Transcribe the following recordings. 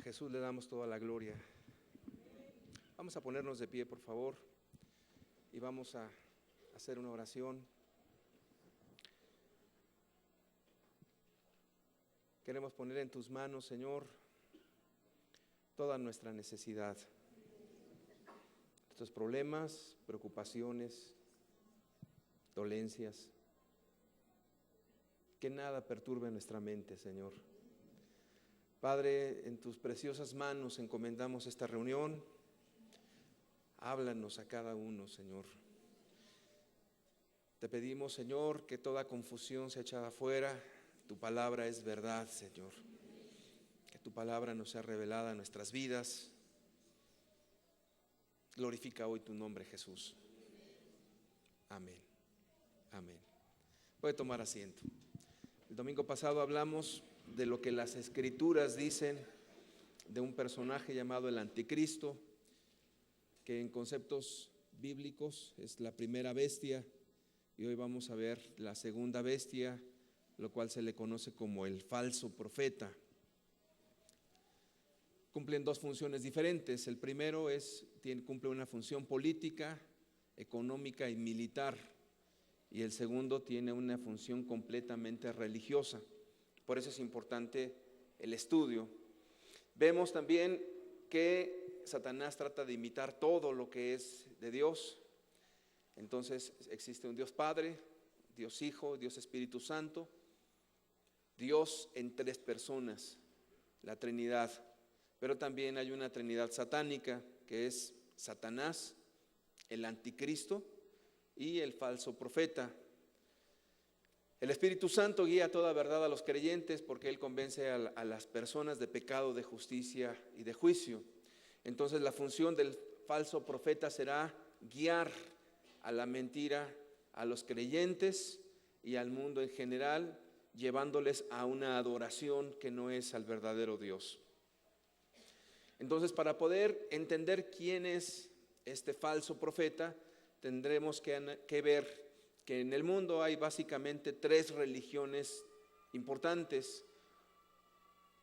Jesús le damos toda la gloria. Vamos a ponernos de pie, por favor, y vamos a hacer una oración. Queremos poner en tus manos, Señor, toda nuestra necesidad, nuestros problemas, preocupaciones, dolencias. Que nada perturbe nuestra mente, Señor. Padre, en tus preciosas manos encomendamos esta reunión. Háblanos a cada uno, Señor. Te pedimos, Señor, que toda confusión sea echada afuera. Tu palabra es verdad, Señor. Que tu palabra nos sea revelada en nuestras vidas. Glorifica hoy tu nombre, Jesús. Amén. Amén. Puede tomar asiento. El domingo pasado hablamos de lo que las Escrituras dicen de un personaje llamado el Anticristo, que en conceptos bíblicos es la primera bestia, y hoy vamos a ver la segunda bestia, lo cual se le conoce como el falso profeta. Cumplen dos funciones diferentes. El primero cumple una función política, económica y militar, y el segundo tiene una función completamente religiosa. Por eso es importante el estudio. Vemos también que Satanás trata de imitar todo lo que es de Dios. Entonces existe un Dios Padre, Dios Hijo, Dios Espíritu Santo, Dios en tres personas, la Trinidad. Pero también hay una Trinidad satánica, que es Satanás, el Anticristo y el falso profeta. El Espíritu Santo guía toda verdad a los creyentes porque Él convence a las personas de pecado, de justicia y de juicio. Entonces la función del falso profeta será guiar a la mentira a los creyentes y al mundo en general, llevándoles a una adoración que no es al verdadero Dios. Entonces, para poder entender quién es este falso profeta, tendremos que ver que en el mundo hay básicamente tres religiones importantes.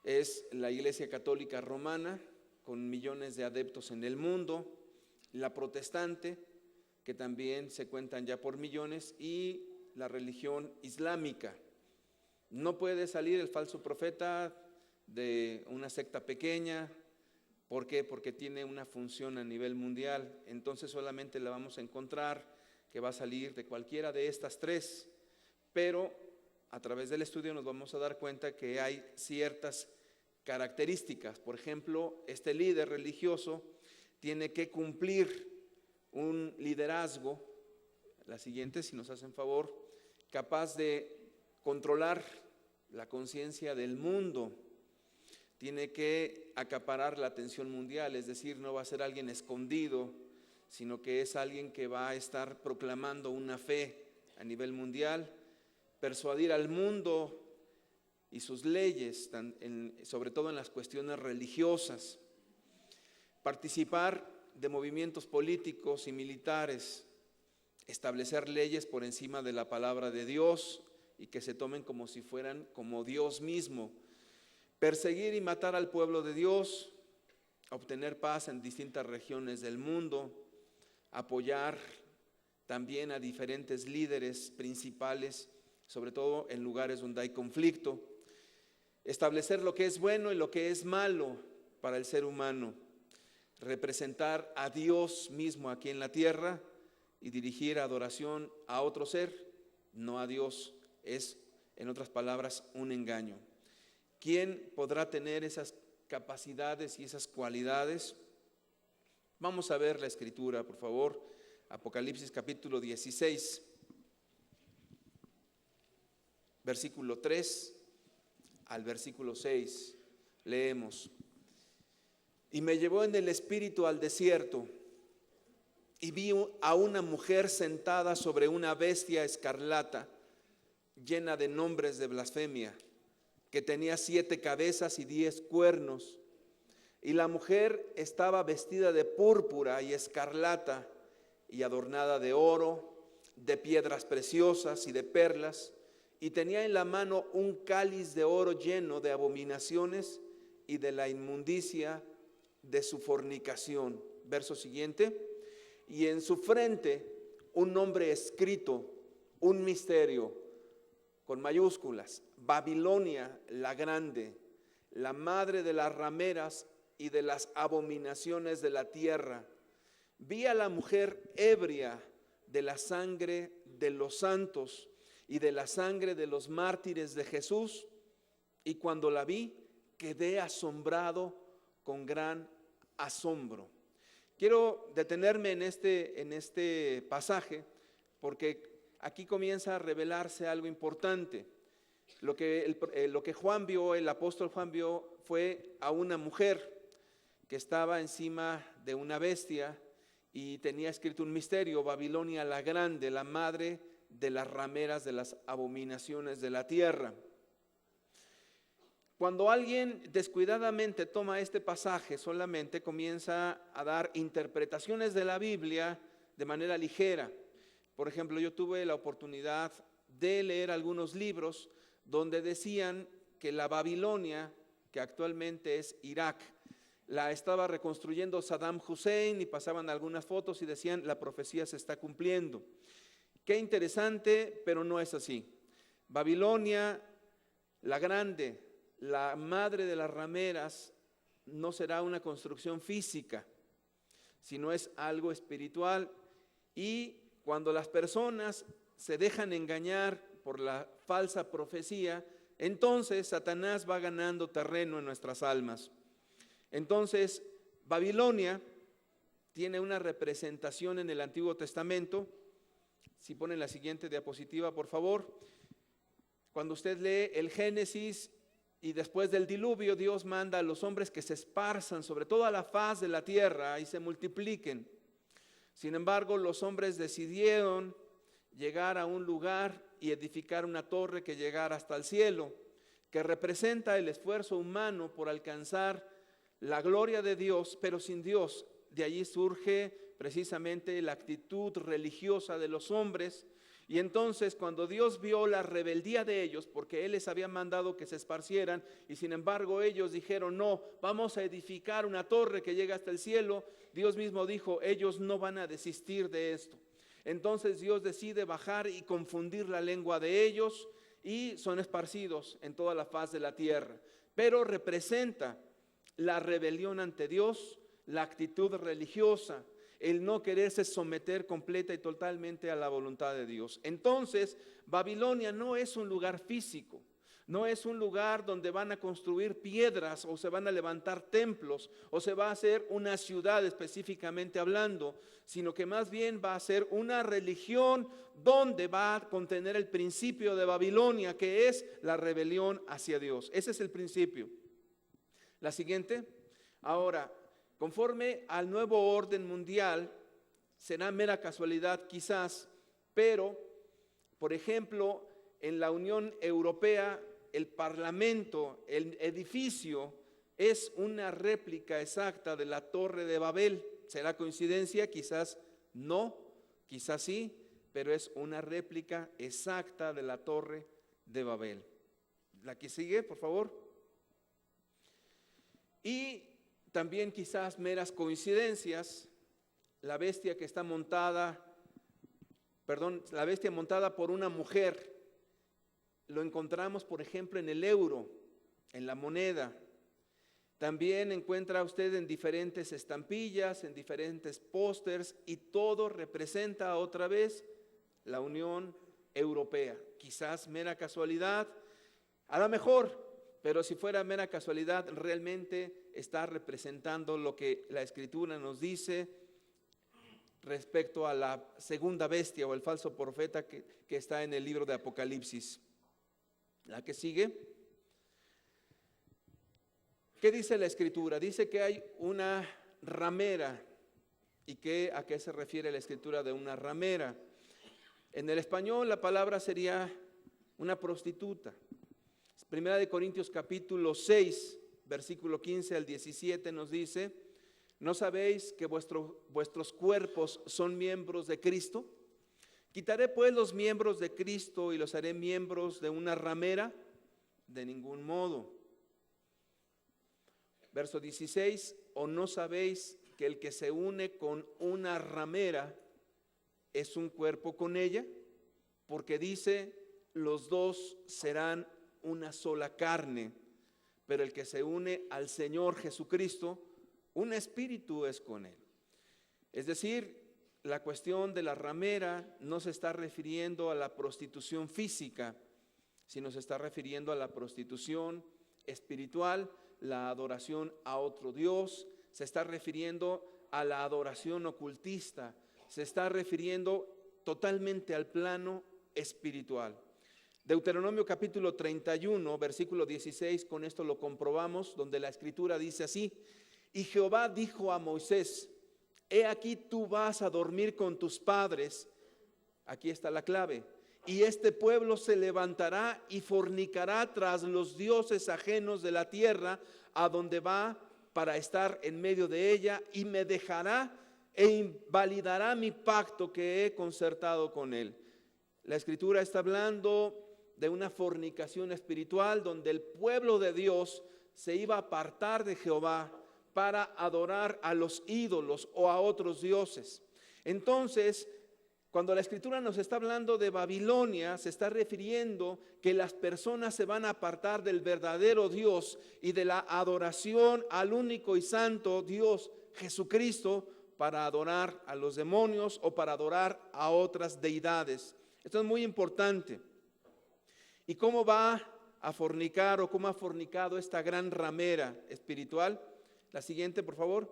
Es la Iglesia Católica Romana, con millones de adeptos en el mundo, la protestante, que también se cuentan ya por millones, y la religión islámica. No puede salir el falso profeta de una secta pequeña. ¿Por qué? Porque tiene una función a nivel mundial. Entonces solamente la vamos a encontrar que va a salir de cualquiera de estas tres, pero a través del estudio nos vamos a dar cuenta que hay ciertas características. Por ejemplo, este líder religioso tiene que cumplir un liderazgo, la siguiente, si nos hacen favor, capaz de controlar la conciencia del mundo. Tiene que acaparar la atención mundial, es decir, no va a ser alguien escondido, sino que es alguien que va a estar proclamando una fe a nivel mundial, persuadir al mundo y sus leyes, sobre todo en las cuestiones religiosas, participar de movimientos políticos y militares, establecer leyes por encima de la palabra de Dios y que se tomen como si fueran como Dios mismo, perseguir y matar al pueblo de Dios, obtener paz en distintas regiones del mundo, apoyar también a diferentes líderes principales, sobre todo en lugares donde hay conflicto, establecer lo que es bueno y lo que es malo para el ser humano, representar a Dios mismo aquí en la tierra y dirigir adoración a otro ser, no a Dios. Es, en otras palabras, un engaño. ¿Quién podrá tener esas capacidades y esas cualidades? Vamos a ver la escritura, por favor. Apocalipsis capítulo 16, versículo 3 al versículo 6. Leemos. Y me llevó en el espíritu al desierto, y vi a una mujer sentada sobre una bestia escarlata, llena de nombres de blasfemia, que tenía 7 cabezas y 10 cuernos. Y la mujer estaba vestida de púrpura y escarlata y adornada de oro, de piedras preciosas y de perlas, y tenía en la mano un cáliz de oro lleno de abominaciones y de la inmundicia de su fornicación. Verso siguiente. Y en su frente un nombre escrito, un misterio, con mayúsculas: Babilonia la grande, la madre de las rameras y de las abominaciones de la tierra. Vi a la mujer ebria de la sangre de los santos y de la sangre de los mártires de Jesús, y cuando la vi quedé asombrado con gran asombro. Quiero detenerme en este pasaje porque aquí comienza a revelarse algo importante. Lo que Juan vio, el apóstol Juan vio, fue a una mujer que estaba encima de una bestia y tenía escrito un misterio: Babilonia la grande, la madre de las rameras de las abominaciones de la tierra. Cuando alguien descuidadamente toma este pasaje, solamente comienza a dar interpretaciones de la Biblia de manera ligera. Por ejemplo, yo tuve la oportunidad de leer algunos libros donde decían que la Babilonia, que actualmente es Irak, la estaba reconstruyendo Saddam Hussein, y pasaban algunas fotos y decían: la profecía se está cumpliendo. Qué interesante, pero no es así. Babilonia la grande, la madre de las rameras, no será una construcción física, sino es algo espiritual. Y cuando las personas se dejan engañar por la falsa profecía, entonces Satanás va ganando terreno en nuestras almas. Entonces, Babilonia tiene una representación en el Antiguo Testamento. Si ponen la siguiente diapositiva, por favor. Cuando usted lee el Génesis, y después del diluvio, Dios manda a los hombres que se esparzan sobre toda la faz de la tierra y se multipliquen. Sin embargo, los hombres decidieron llegar a un lugar y edificar una torre que llegara hasta el cielo, que representa el esfuerzo humano por alcanzar la gloria de Dios, pero sin Dios. De allí surge precisamente la actitud religiosa de los hombres. Y entonces, cuando Dios vio la rebeldía de ellos, porque Él les había mandado que se esparcieran, y sin embargo ellos dijeron: no, vamos a edificar una torre que llega hasta el cielo, Dios mismo dijo: ellos no van a desistir de esto. Entonces Dios decide bajar y confundir la lengua de ellos, y son esparcidos en toda la faz de la tierra. Pero representa la rebelión ante Dios, la actitud religiosa, el no quererse someter completa y totalmente a la voluntad de Dios. Entonces, Babilonia no es un lugar físico, no es un lugar donde van a construir piedras o se van a levantar templos o se va a hacer una ciudad específicamente hablando, sino que más bien va a ser una religión donde va a contener el principio de Babilonia, que es la rebelión hacia Dios. Ese es el principio. La siguiente. Ahora, conforme al nuevo orden mundial, será mera casualidad quizás, pero, por ejemplo, en la Unión Europea, el Parlamento, el edificio, es una réplica exacta de la Torre de Babel. ¿Será coincidencia? Quizás no, quizás sí, pero es una réplica exacta de la Torre de Babel. La que sigue, por favor. Y también quizás meras coincidencias, la bestia montada por una mujer, lo encontramos por ejemplo en el euro, en la moneda. También encuentra usted en diferentes estampillas, en diferentes pósters, y todo representa otra vez la Unión Europea. Quizás mera casualidad, a lo mejor. Pero si fuera mera casualidad, realmente está representando lo que la Escritura nos dice respecto a la segunda bestia o el falso profeta que está en el libro de Apocalipsis. La que sigue. ¿Qué dice la Escritura? Dice que hay una ramera. ¿Y a qué se refiere la Escritura de una ramera? En el español la palabra sería una prostituta. Primera de Corintios capítulo 6, versículo 15 al 17 nos dice: ¿no sabéis que vuestros cuerpos son miembros de Cristo? ¿Quitaré pues los miembros de Cristo y los haré miembros de una ramera? De ningún modo. Verso 16, ¿o no sabéis que el que se une con una ramera es un cuerpo con ella? Porque dice, los dos serán una sola carne, pero el que se une al Señor Jesucristo, un espíritu es con él. Es decir, la cuestión de la ramera no se está refiriendo a la prostitución física, sino se está refiriendo a la prostitución espiritual, la adoración a otro Dios, se está refiriendo a la adoración ocultista, se está refiriendo totalmente al plano espiritual. Deuteronomio capítulo 31, versículo 16, con esto lo comprobamos, donde la escritura dice así: y Jehová dijo a Moisés, he aquí tú vas a dormir con tus padres, aquí está la clave, y este pueblo se levantará y fornicará tras los dioses ajenos de la tierra a donde va para estar en medio de ella, y me dejará e invalidará mi pacto que he concertado con él. La escritura está hablando de una fornicación espiritual donde el pueblo de Dios se iba a apartar de Jehová para adorar a los ídolos o a otros dioses. Entonces, cuando la escritura nos está hablando de Babilonia, se está refiriendo que las personas se van a apartar del verdadero Dios y de la adoración al único y santo Dios Jesucristo para adorar a los demonios o para adorar a otras deidades. Esto es muy importante. ¿Y cómo va a fornicar o cómo ha fornicado esta gran ramera espiritual? La siguiente, por favor.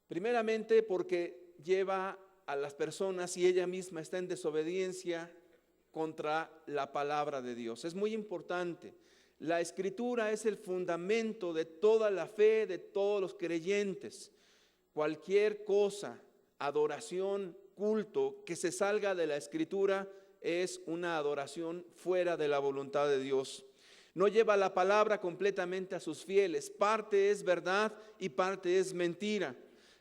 Primeramente porque lleva a las personas y ella misma está en desobediencia contra la palabra de Dios. Es muy importante. La escritura es el fundamento de toda la fe de todos los creyentes. Cualquier cosa, adoración, culto que se salga de la escritura es una adoración fuera de la voluntad de Dios. No lleva la palabra completamente a sus fieles. Parte es verdad y parte es mentira.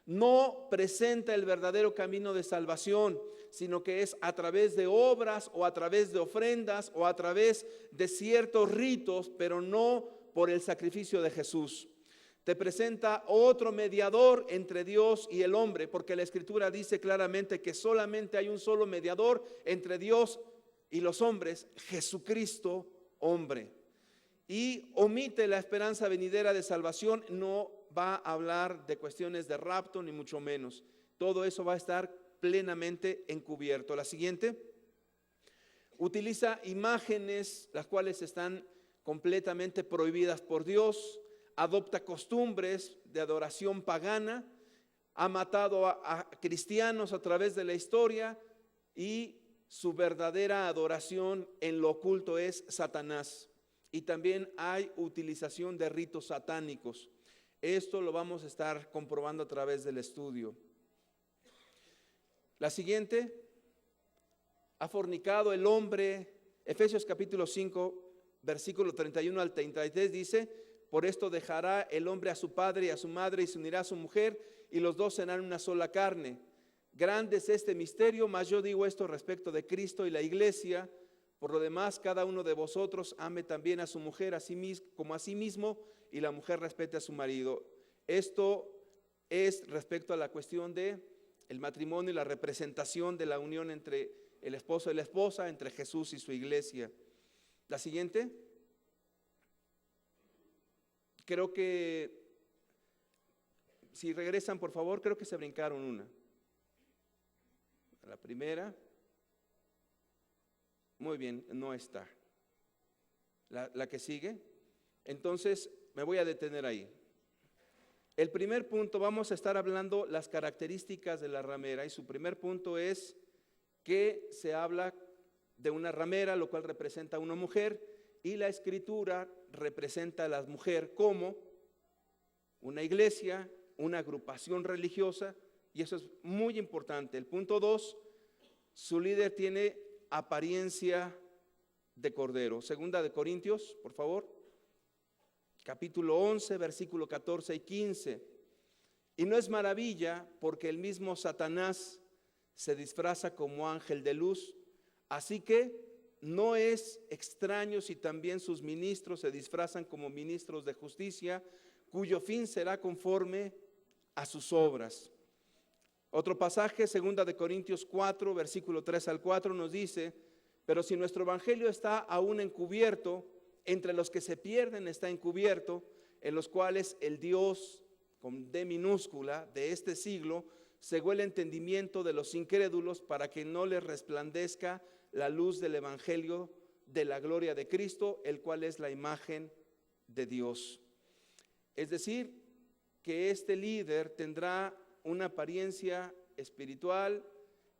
No presenta el verdadero camino de salvación, sino que es a través de obras o a través de ofrendas o a través de ciertos ritos, pero no por el sacrificio de Jesús. Te presenta otro mediador entre Dios y el hombre, porque la escritura dice claramente que solamente hay un solo mediador entre Dios y los hombres, Jesucristo hombre. Y omite la esperanza venidera de salvación, no va a hablar de cuestiones de rapto ni mucho menos. Todo eso va a estar plenamente encubierto. La siguiente, utiliza imágenes las cuales están completamente prohibidas por Dios, adopta costumbres de adoración pagana, ha matado a cristianos a través de la historia y su verdadera adoración en lo oculto es Satanás. Y también hay utilización de ritos satánicos. Esto lo vamos a estar comprobando a través del estudio. La siguiente, ha fornicado el hombre. Efesios capítulo 5, versículo 31 al 33 dice: por esto dejará el hombre a su padre y a su madre y se unirá a su mujer y los dos serán una sola carne. Grande es este misterio, mas yo digo esto respecto de Cristo y la iglesia. Por lo demás, cada uno de vosotros ame también a su mujer como a sí mismo, y la mujer respete a su marido. Esto es respecto a la cuestión de el matrimonio y la representación de la unión entre el esposo y la esposa, entre Jesús y su iglesia. La siguiente. Creo que, si regresan por favor, creo que se brincaron una. La primera. Muy bien, no está. La que sigue. Entonces, me voy a detener ahí. El primer punto, vamos a estar hablando las características de la ramera, y su primer punto es que se habla de una ramera, lo cual representa a una mujer, y la escritura representa a la mujer como una iglesia, una agrupación religiosa, y eso es muy importante. El punto 2, su líder tiene apariencia de cordero. Segunda de Corintios, por favor, capítulo 11, versículo 14 y 15. Y no es maravilla, porque el mismo Satanás se disfraza como ángel de luz. Así que no es extraño si también sus ministros se disfrazan como ministros de justicia, cuyo fin será conforme a sus obras. Otro pasaje, 2 de Corintios 4, versículo 3 al 4, nos dice: pero si nuestro evangelio está aún encubierto, entre los que se pierden está encubierto, en los cuales el Dios, con D minúscula, de este siglo, cegó el entendimiento de los incrédulos para que no les resplandezca la luz del evangelio de la gloria de Cristo, el cual es la imagen de Dios. Es decir, que este líder tendrá una apariencia espiritual,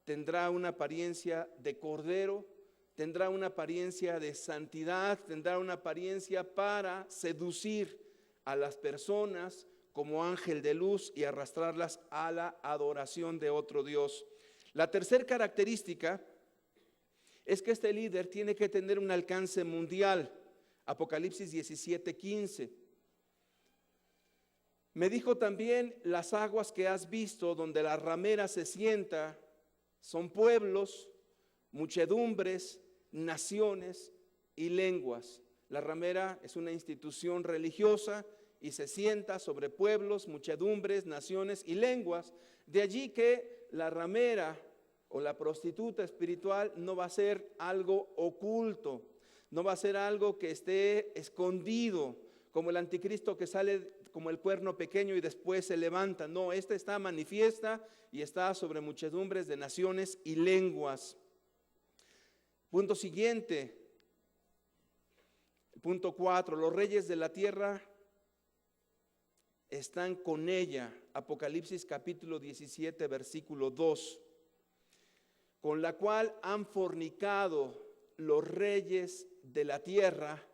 tendrá una apariencia de cordero, tendrá una apariencia de santidad, tendrá una apariencia para seducir a las personas como ángel de luz y arrastrarlas a la adoración de otro Dios. La tercera característica es que este líder tiene que tener un alcance mundial. Apocalipsis 17:15. Me dijo también: las aguas que has visto donde la ramera se sienta son pueblos, muchedumbres, naciones y lenguas. La ramera es una institución religiosa y se sienta sobre pueblos, muchedumbres, naciones y lenguas. De allí que la ramera o la prostituta espiritual no va a ser algo oculto, no va a ser algo que esté escondido, como el anticristo que sale como el cuerno pequeño y después se levanta. No, esta está manifiesta y está sobre muchedumbres de naciones y lenguas. Punto siguiente, punto 4, los reyes de la tierra están con ella. Apocalipsis capítulo 17, versículo 2, con la cual han fornicado los reyes de la tierra,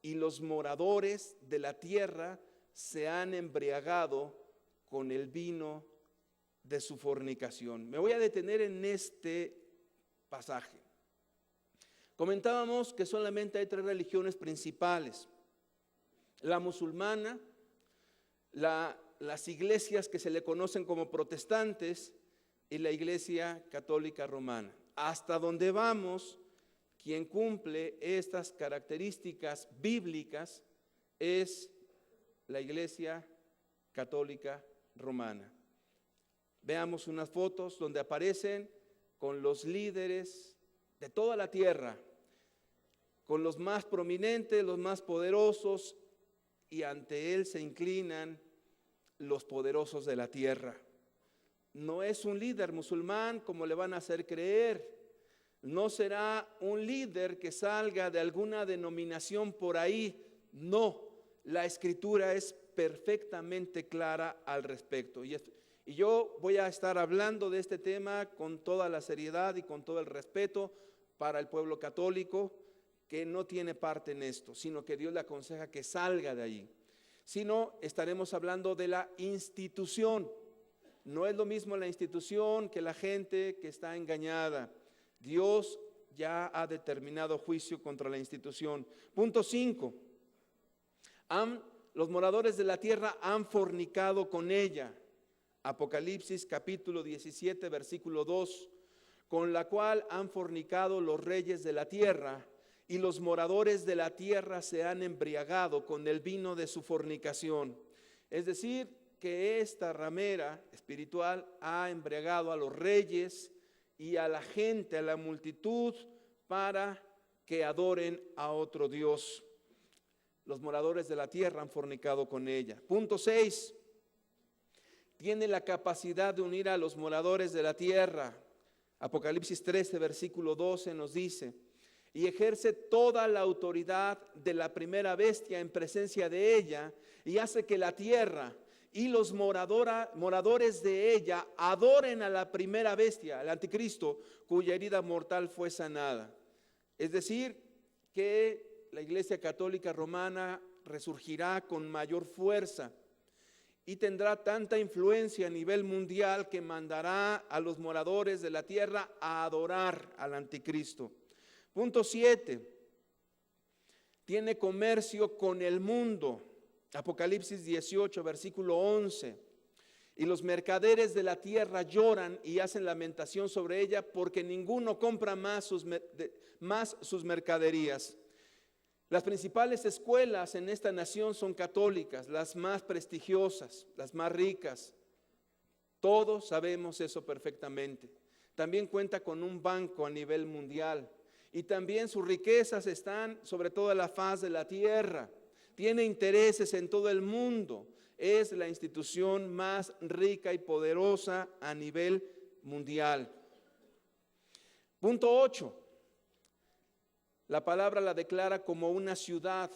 y los moradores de la tierra se han embriagado con el vino de su fornicación. Me voy a detener en este pasaje. Comentábamos que solamente hay 3 religiones principales: la musulmana, las iglesias que se le conocen como protestantes y la iglesia católica romana. Hasta donde vamos, quien cumple estas características bíblicas es la iglesia católica romana. Veamos unas fotos donde aparecen con los líderes de toda la tierra, con los más prominentes, los más poderosos, y ante él se inclinan los poderosos de la tierra. No es un líder musulmán como le van a hacer creer. No será un líder que salga de alguna denominación por ahí. No, la escritura es perfectamente clara al respecto. Y yo voy a estar hablando de este tema con toda la seriedad y con todo el respeto para el pueblo católico, que no tiene parte en esto, sino que Dios le aconseja que salga de allí. Si no, estaremos hablando de la institución. No es lo mismo la institución que la gente que está engañada. Dios ya ha determinado juicio contra la institución. Punto 5. Los moradores de la tierra han fornicado con ella. Apocalipsis capítulo 17, versículo 2. Con la cual han fornicado los reyes de la tierra, y los moradores de la tierra se han embriagado con el vino de su fornicación. Es decir, que esta ramera espiritual ha embriagado a los reyes y a la gente, a la multitud, para que adoren a otro Dios. Los moradores de la tierra han fornicado con ella. Punto 6. Tiene la capacidad de unir a los moradores de la tierra. Apocalipsis 13, versículo 12 nos dice: y ejerce toda la autoridad de la primera bestia en presencia de ella, y hace que la tierra y los moradores de ella adoren a la primera bestia, al anticristo, cuya herida mortal fue sanada. Es decir, que la iglesia católica romana resurgirá con mayor fuerza y tendrá tanta influencia a nivel mundial que mandará a los moradores de la tierra a adorar al anticristo. Punto 7. Tiene comercio con el mundo. Apocalipsis 18, versículo 11. Y los mercaderes de la tierra lloran y hacen lamentación sobre ella, porque ninguno compra más sus mercaderías. Las principales escuelas en esta nación son católicas, las más prestigiosas, las más ricas. Todos sabemos eso perfectamente. También cuenta con un banco a nivel mundial. Y también sus riquezas están sobre toda la faz de la tierra. Tiene intereses en todo el mundo. Es la institución más rica y poderosa a nivel mundial. Punto 8. La palabra la declara como una ciudad.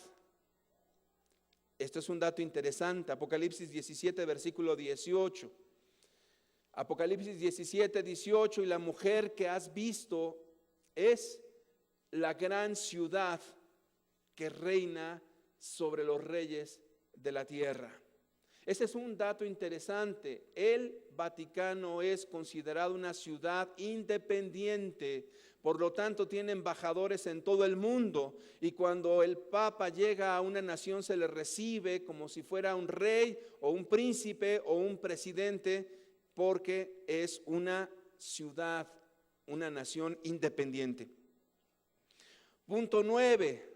Esto es un dato interesante. Apocalipsis 17, versículo 18. Apocalipsis 17, 18. Y la mujer que has visto es la gran ciudad que reina sobre los reyes de la tierra. Ese es un dato interesante. El Vaticano es considerado una ciudad independiente, por lo tanto tiene embajadores en todo el mundo, y cuando el Papa llega a una nación se le recibe como si fuera un rey o un príncipe o un presidente, porque es una ciudad, una nación independiente. Punto 9,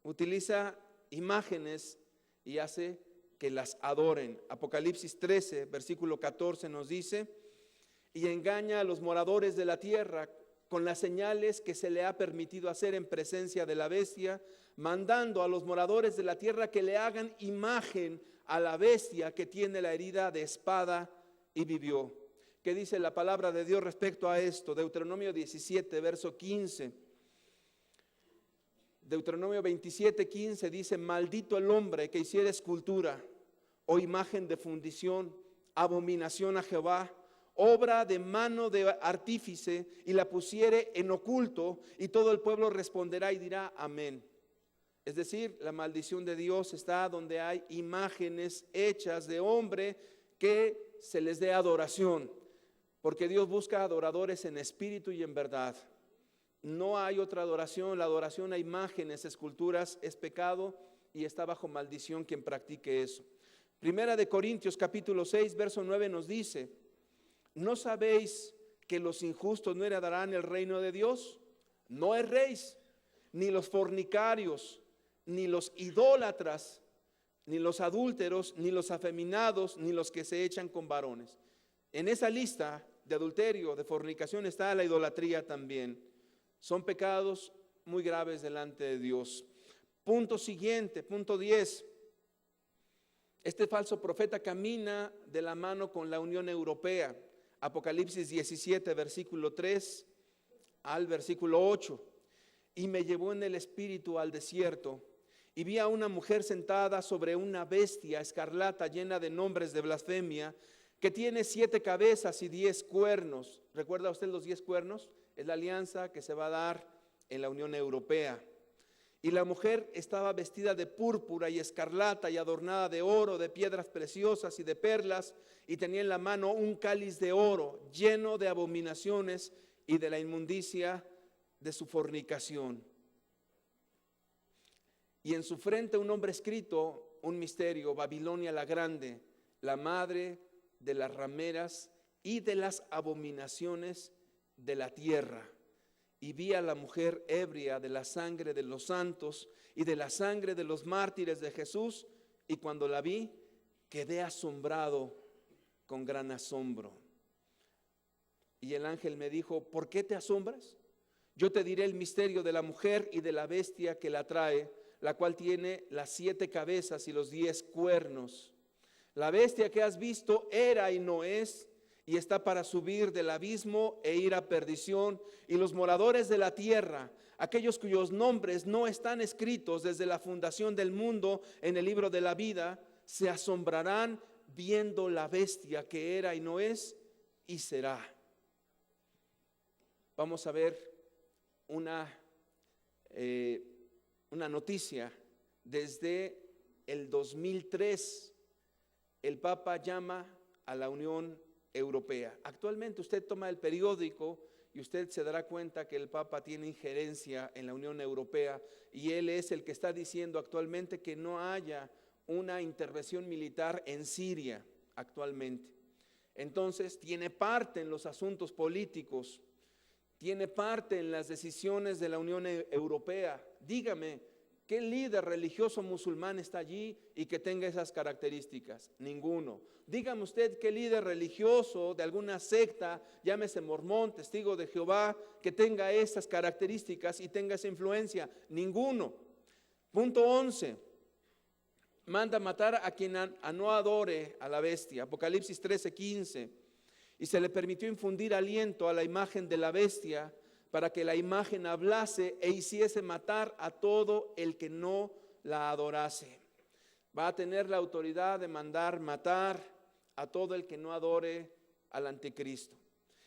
utiliza imágenes y hace que las adoren. Apocalipsis 13, versículo 14 nos dice: y engaña a los moradores de la tierra con las señales que se le ha permitido hacer en presencia de la bestia, mandando a los moradores de la tierra que le hagan imagen a la bestia que tiene la herida de espada y vivió. ¿Qué dice la palabra de Dios respecto a esto? Deuteronomio 17, verso 15. Deuteronomio 27, 15 dice: maldito el hombre que hiciera escultura o imagen de fundición, abominación a Jehová, obra de mano de artífice, y la pusiere en oculto, y todo el pueblo responderá y dirá amén. Es decir, la maldición de Dios está donde hay imágenes hechas de hombre que se les dé adoración, porque Dios busca adoradores en espíritu y en verdad. No hay otra adoración. La adoración a imágenes, esculturas, es pecado y está bajo maldición quien practique eso. Primera de Corintios capítulo 6, verso 9 nos dice: ¿no sabéis que los injustos no heredarán el reino de Dios? No erréis, ni los fornicarios, ni los idólatras, ni los adúlteros, ni los afeminados, ni los que se echan con varones. En esa lista de adulterio, de fornicación, está la idolatría también. Son pecados muy graves delante de Dios. Punto siguiente, punto 10. Este falso profeta camina de la mano con la Unión Europea. Apocalipsis 17, versículo 3 al versículo 8. Y me llevó en el espíritu al desierto, y vi a una mujer sentada sobre una bestia escarlata llena de nombres de blasfemia, que tiene 7 cabezas y 10 cuernos. ¿Recuerda usted los 10 cuernos? Es la alianza que se va a dar en la Unión Europea. Y la mujer estaba vestida de púrpura y escarlata y adornada de oro, de piedras preciosas y de perlas, y tenía en la mano un cáliz de oro lleno de abominaciones y de la inmundicia de su fornicación. Y en su frente un nombre escrito, un misterio: Babilonia la grande, la madre de las rameras y de las abominaciones de la tierra. Y vi a la mujer ebria de la sangre de los santos y de la sangre de los mártires de Jesús, y cuando la vi quedé asombrado con gran asombro. Y el ángel me dijo: ¿por qué te asombras? Yo te diré el misterio de la mujer y de la bestia que la trae, la cual tiene las 7 cabezas y los 10 cuernos. La bestia que has visto era y no es, y está para subir del abismo e ir a perdición. Y los moradores de la tierra, aquellos cuyos nombres no están escritos desde la fundación del mundo en el libro de la vida, se asombrarán viendo la bestia que era y no es y será. Vamos a ver una noticia. Desde el 2003 el Papa llama a la Unión Europea. Actualmente usted toma el periódico y usted se dará cuenta que el Papa tiene injerencia en la Unión Europea, y él es el que está diciendo actualmente que no haya una intervención militar en Siria actualmente. Entonces tiene parte en los asuntos políticos, tiene parte en las decisiones de la Unión Europea. Dígame, ¿qué líder religioso musulmán está allí y que tenga esas características? Ninguno. Dígame usted qué líder religioso de alguna secta, llámese mormón, testigo de Jehová, que tenga esas características y tenga esa influencia. Ninguno. Punto 11. Manda matar a quien no adore a la bestia. Apocalipsis 13:15. Y se le permitió infundir aliento a la imagen de la bestia para que la imagen hablase e hiciese matar a todo el que no la adorase. Va a tener la autoridad de mandar matar a todo el que no adore al anticristo.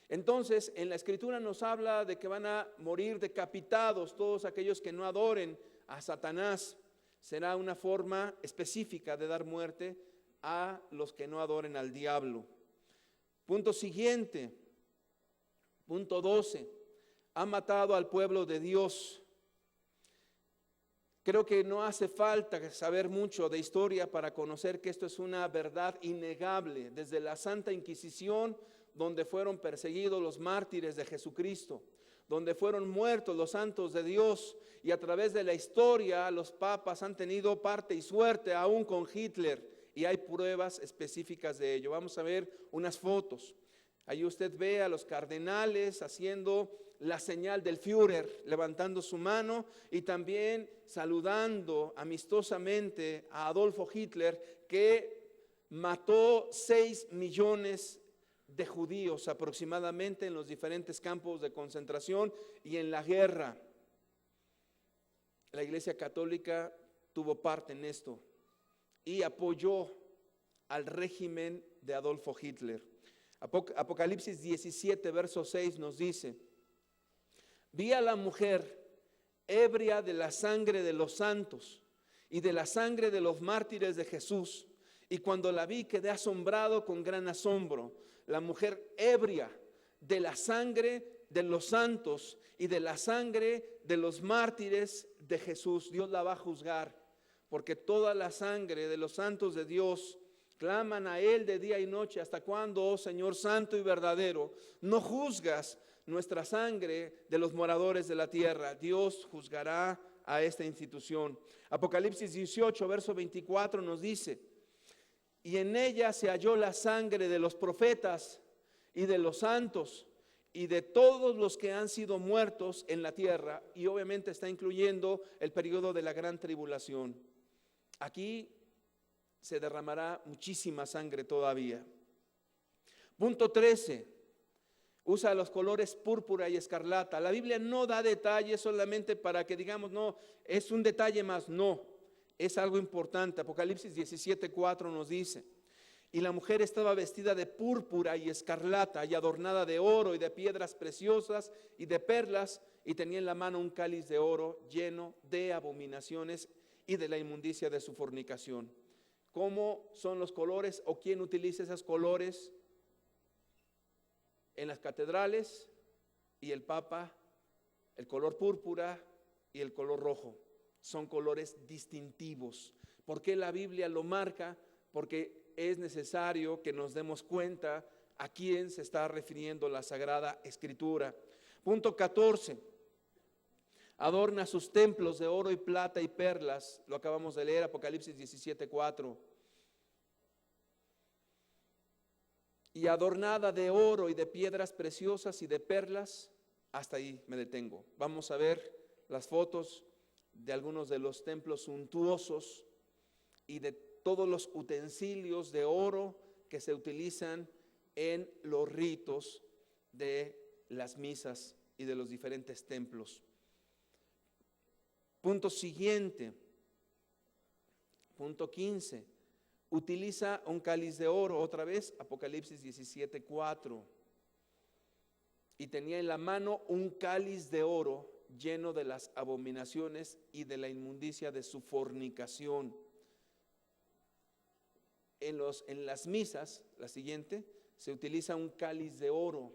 Entonces, en la escritura nos habla de que van a morir decapitados todos aquellos que no adoren a Satanás. Será una forma específica de dar muerte a los que no adoren al diablo. Punto siguiente, punto 12. Ha matado al pueblo de Dios. Creo que no hace falta saber mucho de historia para conocer que esto es una verdad innegable. Desde la Santa Inquisición, donde fueron perseguidos los mártires de Jesucristo, donde fueron muertos los santos de Dios, y a través de la historia los papas han tenido parte y suerte aún con Hitler, y hay pruebas específicas de ello. Vamos a ver unas fotos. Ahí usted ve a los cardenales haciendo la señal del Führer, levantando su mano y también saludando amistosamente a Adolfo Hitler, que mató 6 millones de judíos aproximadamente en los diferentes campos de concentración y en la guerra. La Iglesia Católica tuvo parte en esto y apoyó al régimen de Adolfo Hitler. Apocalipsis 17, verso 6 nos dice: vi a la mujer ebria de la sangre de los santos y de la sangre de los mártires de Jesús, y cuando la vi quedé asombrado con gran asombro. La mujer ebria de la sangre de los santos y de la sangre de los mártires de Jesús. Dios la va a juzgar, porque toda la sangre de los santos de Dios claman a Él de día y noche. ¿Hasta cuándo, oh Señor santo y verdadero, no juzgas nuestra sangre de los moradores de la tierra? Dios juzgará a esta institución. Apocalipsis 18, verso 24 nos dice: y en ella se halló la sangre de los profetas y de los santos y de todos los que han sido muertos en la tierra. Y obviamente está incluyendo el periodo de la gran tribulación. Aquí se derramará muchísima sangre todavía. Punto 13. Usa los colores púrpura y escarlata. La Biblia no da detalles solamente para que digamos, no, es un detalle más. No, es algo importante. Apocalipsis 17:4 nos dice: y la mujer estaba vestida de púrpura y escarlata y adornada de oro y de piedras preciosas y de perlas, y tenía en la mano un cáliz de oro lleno de abominaciones y de la inmundicia de su fornicación. ¿Cómo son los colores o quién utiliza esos colores? En las catedrales y el Papa, el color púrpura y el color rojo. Son colores distintivos. ¿Por qué la Biblia lo marca? Porque es necesario que nos demos cuenta a quién se está refiriendo la Sagrada Escritura. Punto 14. Adorna sus templos de oro y plata y perlas. Lo acabamos de leer, Apocalipsis 17:4. Y adornada de oro y de piedras preciosas y de perlas. Hasta ahí me detengo. Vamos a ver las fotos de algunos de los templos suntuosos y de todos los utensilios de oro que se utilizan en los ritos de las misas y de los diferentes templos. Punto siguiente, punto 15, utiliza un cáliz de oro, otra vez Apocalipsis 17:4, y tenía en la mano un cáliz de oro lleno de las abominaciones y de la inmundicia de su fornicación. En las misas, la siguiente, se utiliza un cáliz de oro,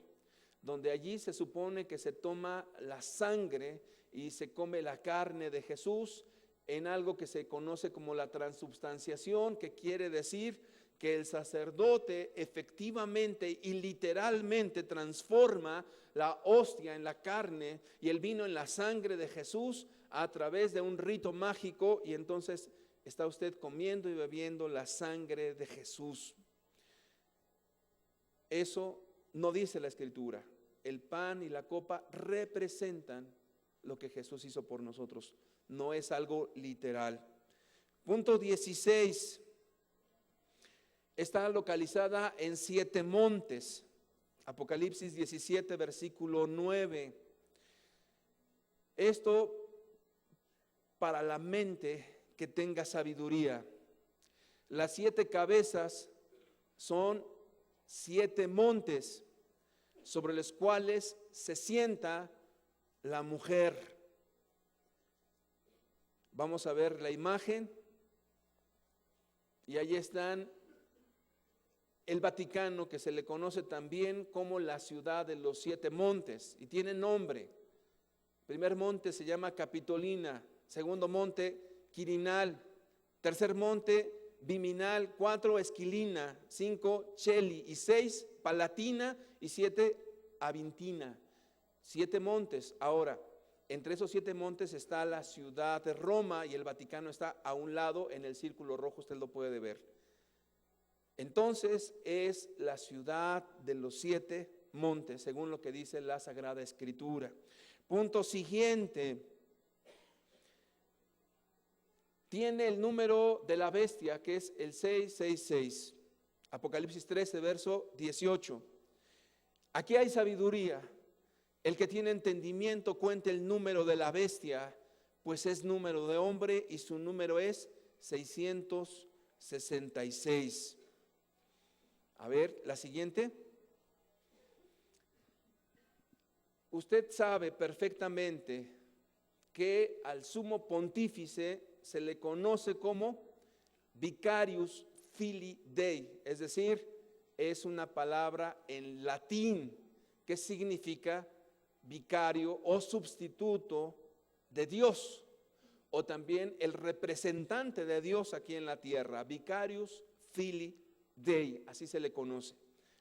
donde allí se supone que se toma la sangre y se come la carne de Jesús en algo que se conoce como la transubstanciación, que quiere decir que el sacerdote efectivamente y literalmente transforma la hostia en la carne y el vino en la sangre de Jesús a través de un rito mágico, y entonces está usted comiendo y bebiendo la sangre de Jesús. Eso no dice la Escritura. El pan y la copa representan lo que Jesús hizo por nosotros. No es algo literal. Punto 16. Está localizada en 7 montes. Apocalipsis 17, versículo 9. Esto para la mente que tenga sabiduría. Las 7 cabezas son 7 montes sobre los cuales se sienta la mujer. Vamos a ver la imagen. Y ahí están el Vaticano, que se le conoce también como la ciudad de los 7 montes, y tiene nombre. El primer monte se llama Capitolina, segundo monte Quirinal, tercer monte Viminal, 4 Esquilina, 5 Cheli y 6 Palatina y 7 Avintina. 7 montes. Ahora, entre esos 7 montes está la ciudad de Roma y el Vaticano está a un lado en el círculo rojo, usted lo puede ver. Entonces es la ciudad de los 7 montes, según lo que dice la Sagrada Escritura. Punto siguiente. Tiene el número de la bestia, que es el 666. Apocalipsis 13, verso 18. Aquí hay sabiduría. El que tiene entendimiento cuente el número de la bestia, pues es número de hombre y su número es 666. A ver, la siguiente. Usted sabe perfectamente que al sumo pontífice se le conoce como Vicarius Filii Dei, es decir, es una palabra en latín que significa vicario o sustituto de Dios, o también el representante de Dios aquí en la tierra. Vicarius Filii Dei, así se le conoce.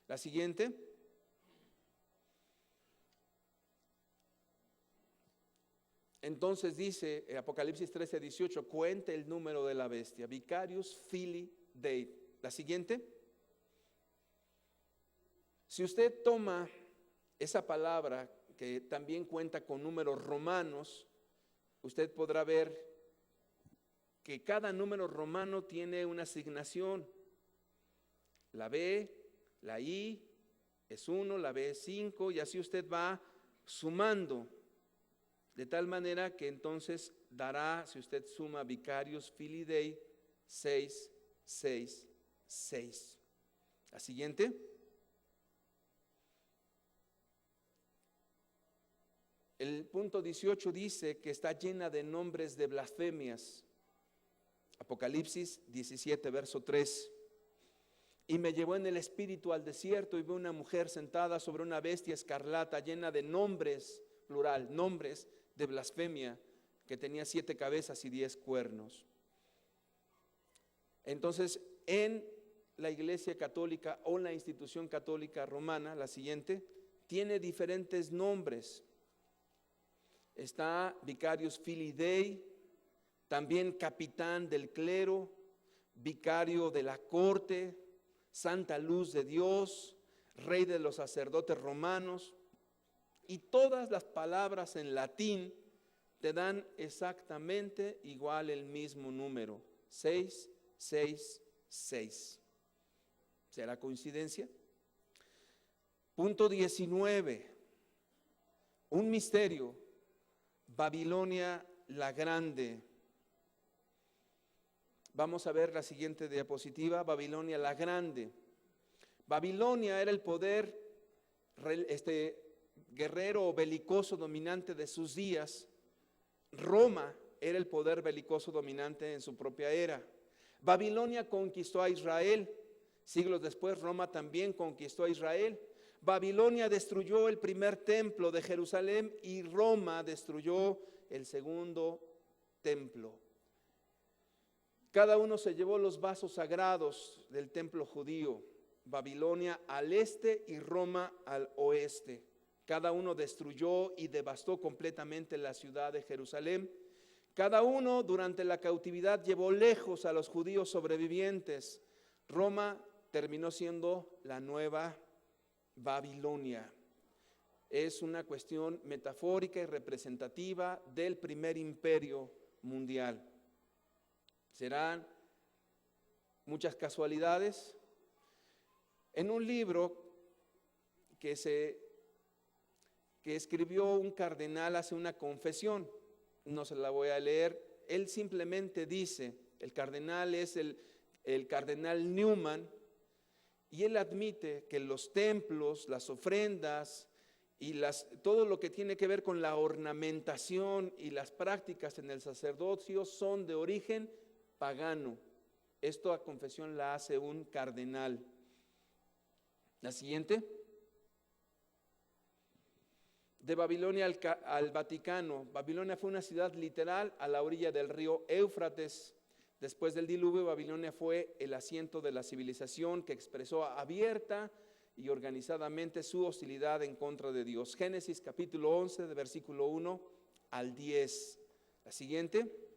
La siguiente. Entonces dice Apocalipsis 13, 18, cuente el número de la bestia, Vicarius Filii Dei. La siguiente. Si usted toma esa palabra que también cuenta con números romanos, usted podrá ver que cada número romano tiene una asignación. La B, la I es 1, la B es 5, y así usted va sumando, de tal manera que entonces dará, si usted suma Vicarius Filii Dei, 6, 6, 6. La siguiente. El punto 18 dice que está llena de nombres de blasfemias. Apocalipsis 17, verso 3. Y me llevó en el espíritu al desierto y vi una mujer sentada sobre una bestia escarlata llena de nombres, plural, nombres de blasfemia, que tenía 7 cabezas y 10 cuernos. Entonces, en la Iglesia Católica o la institución católica romana, la siguiente, tiene diferentes nombres. Está Vicarius Filii Dei, también capitán del clero, vicario de la corte, Santa Luz de Dios, Rey de los sacerdotes romanos, y todas las palabras en latín te dan exactamente igual el mismo número, 666. ¿Será coincidencia? Punto 19. Un misterio, Babilonia la Grande. Vamos a ver la siguiente diapositiva, Babilonia la Grande. Babilonia era el poder guerrero o belicoso dominante de sus días. Roma era el poder belicoso dominante en su propia era. Babilonia conquistó a Israel. Siglos después, Roma también conquistó a Israel. Babilonia destruyó el primer templo de Jerusalén y Roma destruyó el segundo templo. Cada uno se llevó los vasos sagrados del templo judío, Babilonia al este y Roma al oeste. Cada uno destruyó y devastó completamente la ciudad de Jerusalén. Cada uno durante la cautividad llevó lejos a los judíos sobrevivientes. Roma terminó siendo la nueva Babilonia. Es una cuestión metafórica y representativa del primer imperio mundial. ¿Serán muchas casualidades? En un libro que escribió un cardenal hace una confesión, no se la voy a leer, él simplemente dice, el cardenal es el cardenal Newman, y él admite que los templos, las ofrendas y todo lo que tiene que ver con la ornamentación y las prácticas en el sacerdocio son de origen pagano. Esta confesión la hace un cardenal. La siguiente. De Babilonia al Vaticano. Babilonia fue una ciudad literal a la orilla del río Éufrates. Después del diluvio, Babilonia fue el asiento de la civilización que expresó abierta y organizadamente su hostilidad en contra de Dios. Génesis capítulo 11, de versículo 1 al 10. La siguiente.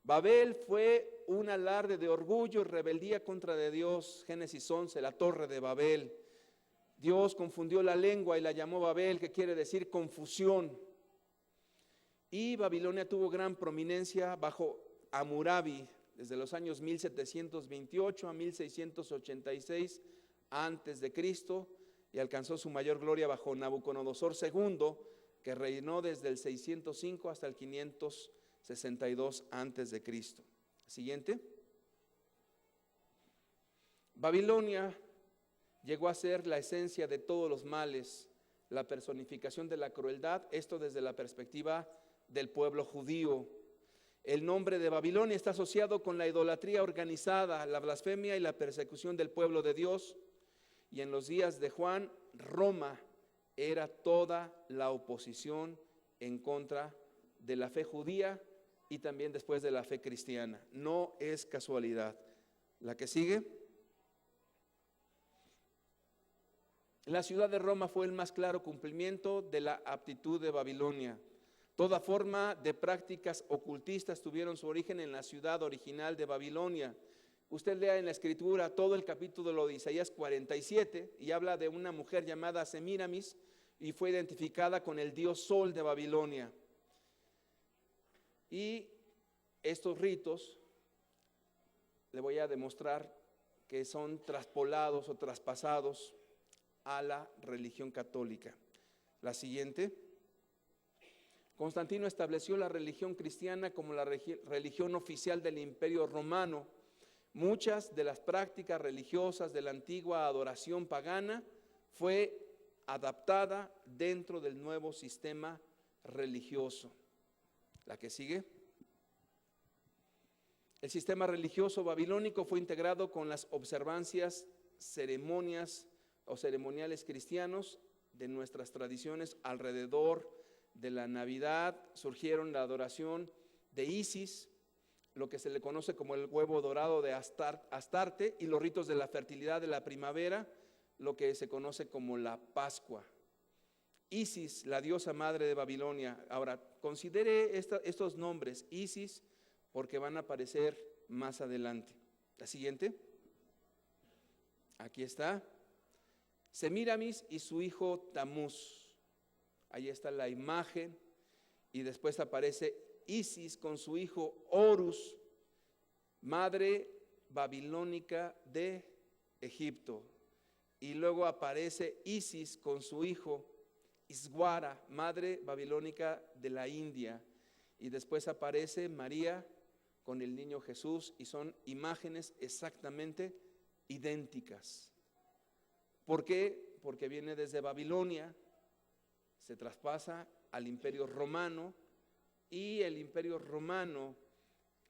Babel fue un alarde de orgullo y rebeldía contra de Dios. Génesis 11, la torre de Babel. Dios confundió la lengua y la llamó Babel, que quiere decir confusión. Y Babilonia tuvo gran prominencia bajo Hammurabi, desde los años 1728 a 1686 antes de Cristo, y alcanzó su mayor gloria bajo Nabucodonosor II, que reinó desde el 605 hasta el 562 antes de Cristo. Siguiente. Babilonia llegó a ser la esencia de todos los males, la personificación de la crueldad, esto desde la perspectiva del pueblo judío. El nombre de Babilonia está asociado con la idolatría organizada, la blasfemia y la persecución del pueblo de Dios. Y en los días de Juan, Roma era toda la oposición en contra de la fe judía y también después de la fe cristiana. No es casualidad. La que sigue. La ciudad de Roma fue el más claro cumplimiento de la aptitud de Babilonia. Toda forma de prácticas ocultistas tuvieron su origen en la ciudad original de Babilonia. Usted lea en la escritura todo el capítulo de Isaías 47 y habla de una mujer llamada Semíramis y fue identificada con el dios Sol de Babilonia. Y estos ritos le voy a demostrar que son traspolados o traspasados a la religión católica. La siguiente. Constantino estableció la religión cristiana como la religión oficial del Imperio Romano. Muchas de las prácticas religiosas de la antigua adoración pagana fue adaptada dentro del nuevo sistema religioso. La que sigue. El sistema religioso babilónico fue integrado con las observancias, ceremonias o ceremoniales cristianos de nuestras tradiciones. Alrededor de la Navidad surgieron la adoración de Isis, lo que se le conoce como el huevo dorado de Astarte, y los ritos de la fertilidad de la primavera, lo que se conoce como la Pascua. Isis, la diosa madre de Babilonia. Ahora, considere estos nombres, Isis, porque van a aparecer más adelante. La siguiente. Aquí está. Semíramis y su hijo Tamuz. Ahí está la imagen. Y después aparece Isis con su hijo Horus, madre babilónica de Egipto. Y luego aparece Isis con su hijo Iswara, madre babilónica de la India. Y después aparece María con el niño Jesús, y son imágenes exactamente idénticas. ¿Por qué? Porque viene desde Babilonia, se traspasa al Imperio Romano, y el Imperio Romano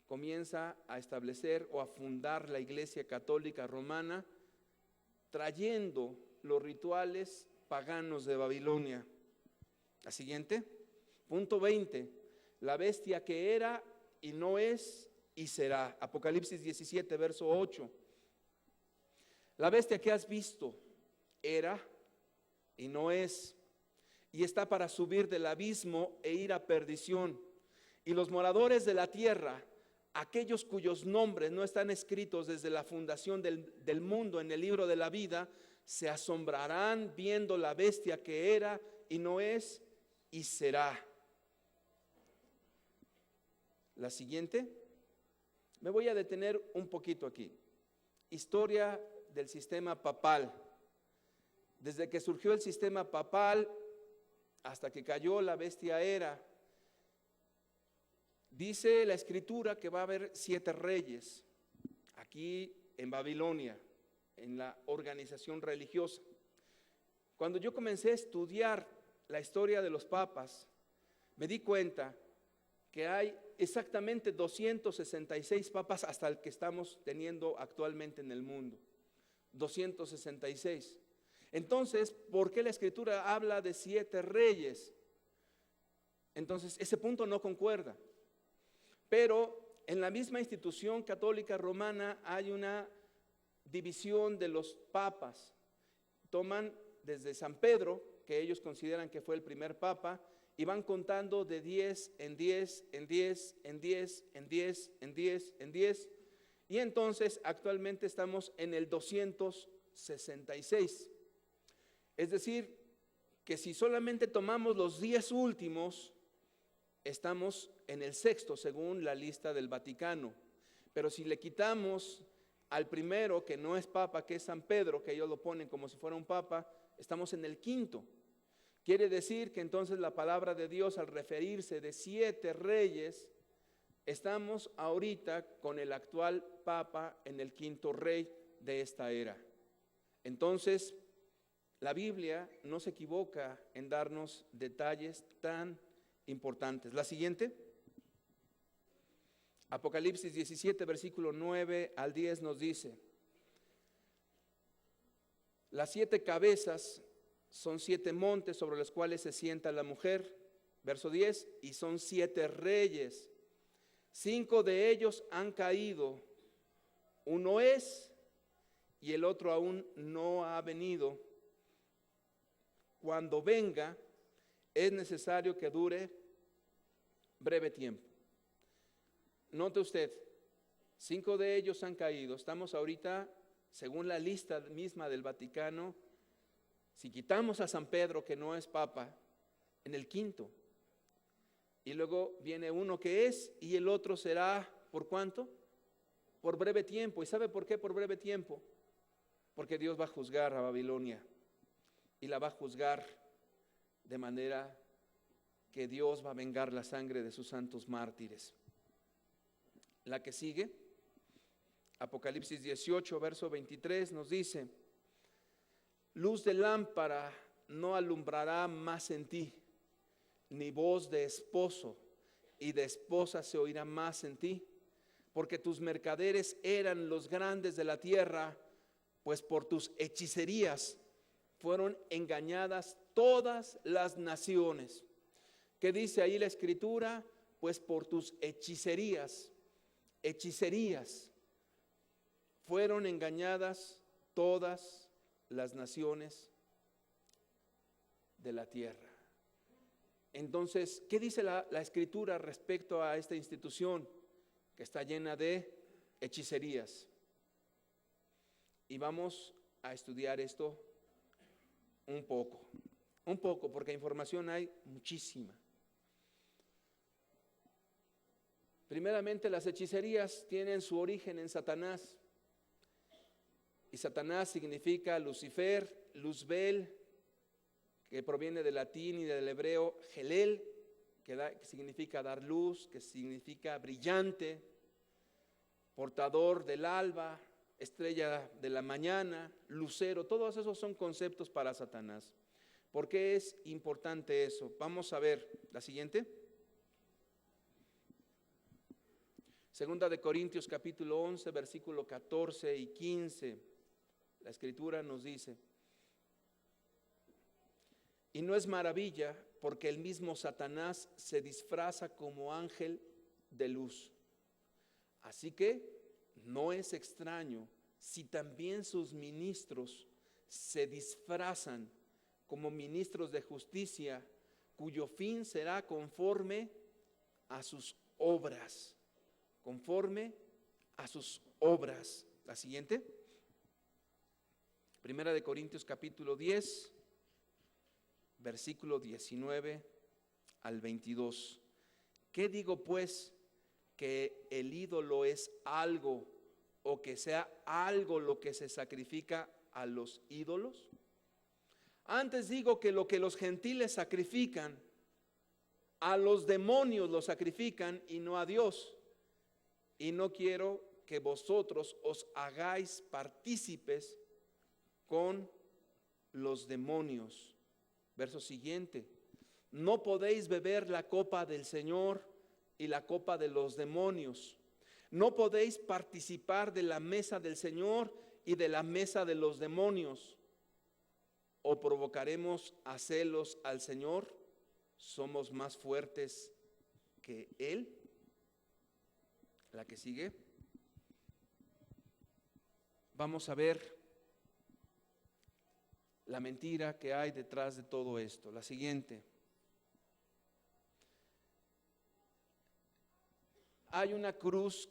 comienza a establecer o a fundar la Iglesia Católica Romana, trayendo los rituales paganos de Babilonia. La siguiente, punto 20. La bestia que era y no es y será. Apocalipsis 17, verso 8. La bestia que has visto era y no es, y está para subir del abismo e ir a perdición. Y los moradores de la tierra, aquellos cuyos nombres no están escritos desde la fundación del mundo en el libro de la vida, se asombrarán viendo la bestia que era y no es y será. La siguiente, me voy a detener un poquito aquí. Historia del sistema papal. Desde que surgió el sistema papal hasta que cayó la bestia era, dice la escritura que va a haber 7 reyes aquí en Babilonia, en la organización religiosa. Cuando yo comencé a estudiar la historia de los papas, me di cuenta que hay exactamente 266 papas hasta el que estamos teniendo actualmente en el mundo. 266. Entonces, ¿por qué la escritura habla de 7 reyes? Entonces, ese punto no concuerda. Pero en la misma institución católica romana hay una división de los papas. Toman desde San Pedro, que ellos consideran que fue el primer papa, y van contando de 10 en 10, en 10, en 10, en 10, en 10, en 10. Y entonces actualmente estamos en el 266. Es decir, que si solamente tomamos los 10 últimos, estamos en el 6º según la lista del Vaticano. Pero si le quitamos al primero, que no es papa, que es San Pedro, que ellos lo ponen como si fuera un papa, estamos en el 5º. Quiere decir que entonces la palabra de Dios, al referirse de 7 reyes, estamos ahorita con el actual papa en el 5º rey de esta era. Entonces, la Biblia no se equivoca en darnos detalles tan importantes. La siguiente, Apocalipsis 17, versículo 9 al 10 nos dice: las 7 cabezas son 7 montes sobre los cuales se sienta la mujer. Verso 10, y son 7 reyes. 5 de ellos han caído. Uno es y el otro aún no ha venido. Cuando venga, es necesario que dure breve tiempo. Note usted, 5 de ellos han caído. Estamos ahorita, según la lista misma del Vaticano, si quitamos a San Pedro, que no es papa, en el 5º. Y luego viene uno que es, y el otro será, ¿por cuánto? Por breve tiempo. ¿Y sabe por qué por breve tiempo? Porque Dios va a juzgar a Babilonia. Y la va a juzgar de manera que Dios va a vengar la sangre de sus santos mártires. La que sigue, Apocalipsis 18, verso 23, nos dice: luz de lámpara no alumbrará más en ti, ni voz de esposo y de esposa se oirá más en ti, porque tus mercaderes eran los grandes de la tierra, pues por tus hechicerías fueron engañadas todas las naciones. ¿Qué dice ahí la escritura? Pues por tus hechicerías fueron engañadas todas las naciones de la tierra. Entonces, ¿qué dice la escritura respecto a esta institución que está llena de hechicerías? Y vamos a estudiar esto un poco, porque información hay muchísima. Primeramente, las hechicerías tienen su origen en Satanás. Y Satanás significa Lucifer, Luzbel, que proviene del latín y del hebreo Helel, que significa dar luz, que significa brillante, portador del alba, estrella de la mañana, lucero. Todos esos son conceptos para Satanás. ¿Por qué es importante eso? Vamos a ver la siguiente. Segunda de Corintios capítulo 11, versículo 14 y 15. La escritura nos dice: y no es maravilla, porque el mismo Satanás se disfraza como ángel de luz. Así que no es extraño si también sus ministros se disfrazan como ministros de justicia, cuyo fin será conforme a sus obras. Conforme a sus obras. La siguiente. Primera de Corintios capítulo 10, versículo 19 al 22. ¿Qué digo pues? ¿Que el ídolo es algo o que sea algo lo que se sacrifica a los ídolos? Antes digo que lo que los gentiles sacrifican, a los demonios lo sacrifican y no a Dios. Y no quiero que vosotros os hagáis partícipes con los demonios. Verso siguiente. No podéis beber la copa del Señor y la copa de los demonios. No podéis participar de la mesa del Señor y de la mesa de los demonios. ¿O provocaremos a celos al Señor? ¿Somos más fuertes que Él? La que sigue. Vamos a ver la mentira que hay detrás de todo esto. La siguiente. Hay una cruz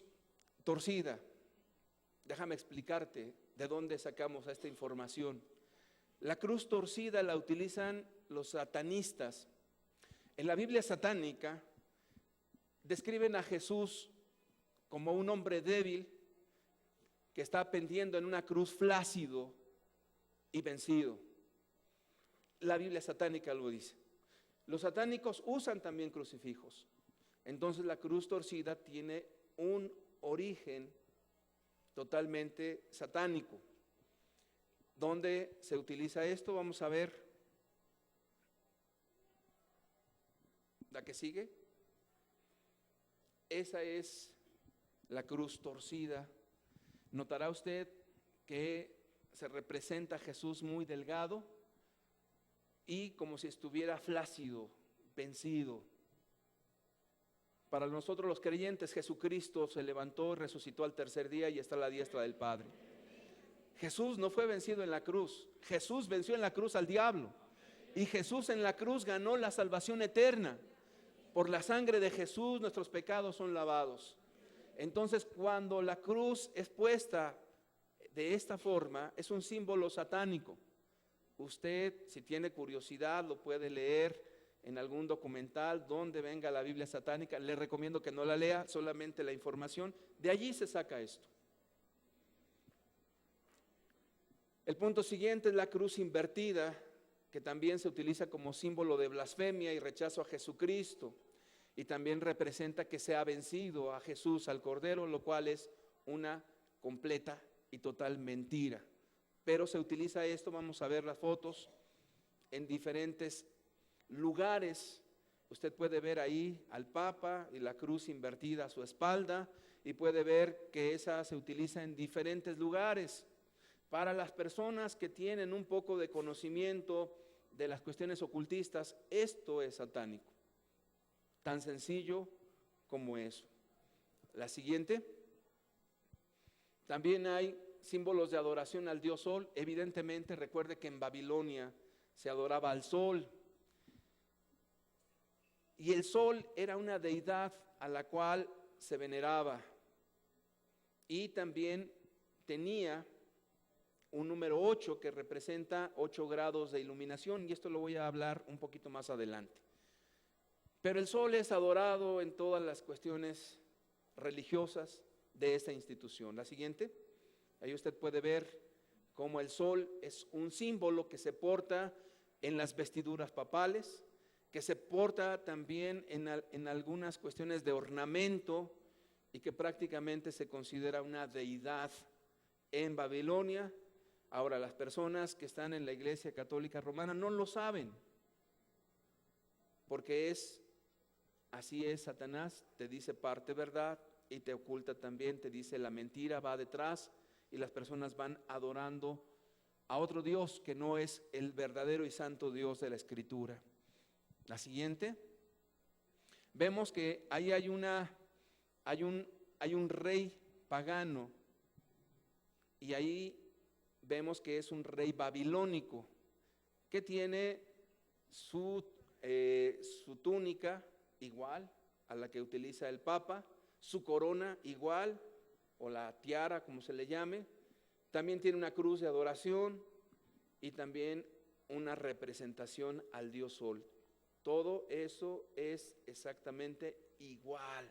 torcida. Déjame explicarte de dónde sacamos esta información. La cruz torcida la utilizan los satanistas. En la Biblia satánica describen a Jesús como un hombre débil que está pendiendo en una cruz flácido y vencido. La Biblia satánica lo dice. Los satánicos usan también crucifijos. Entonces la cruz torcida tiene un origen totalmente satánico. ¿Dónde se utiliza esto? Vamos a ver la que sigue. Esa es la cruz torcida. Notará usted que se representa a Jesús muy delgado y como si estuviera flácido, vencido. Para nosotros los creyentes, Jesucristo se levantó, resucitó al tercer día y está a la diestra del Padre. Jesús no fue vencido en la cruz. Jesús venció en la cruz al diablo. Y Jesús en la cruz ganó la salvación eterna. Por la sangre de Jesús nuestros pecados son lavados. Entonces, cuando la cruz es puesta de esta forma, es un símbolo satánico. Usted, si tiene curiosidad, lo puede leer en algún documental donde venga la Biblia satánica. Le recomiendo que no la lea, solamente la información. De allí se saca esto. El punto siguiente es la cruz invertida, que también se utiliza como símbolo de blasfemia y rechazo a Jesucristo. Y también representa que se ha vencido a Jesús, al Cordero, lo cual es una completa y total mentira. Pero se utiliza esto, vamos a ver las fotos, en diferentes lugares. Usted puede ver ahí al Papa y la cruz invertida a su espalda, y puede ver que esa se utiliza en diferentes lugares. Para las personas que tienen un poco de conocimiento de las cuestiones ocultistas, esto es satánico. Tan sencillo como eso. La siguiente. También hay símbolos de adoración al dios Sol. Evidentemente, recuerde que en Babilonia se adoraba al Sol. Y el Sol era una deidad a la cual se veneraba. Y también tenía un número 8 que representa 8 grados de iluminación, y esto lo voy a hablar un poquito más adelante. Pero el sol es adorado en todas las cuestiones religiosas de esta institución. La siguiente, ahí usted puede ver cómo el sol es un símbolo que se porta en las vestiduras papales, que se porta también en algunas cuestiones de ornamento, y que prácticamente se considera una deidad en Babilonia. Ahora, las personas que están en la Iglesia Católica Romana no lo saben, porque así es Satanás, te dice parte verdad y te oculta también, te dice la mentira, va detrás, y las personas van adorando a otro Dios que no es el verdadero y santo Dios de la Escritura. La siguiente, vemos que ahí hay hay un rey pagano y ahí vemos que es un rey babilónico que tiene su túnica igual a la que utiliza el Papa, su corona igual, o la tiara, como se le llame. También tiene una cruz de adoración y también una representación al dios Sol. Todo eso es exactamente igual.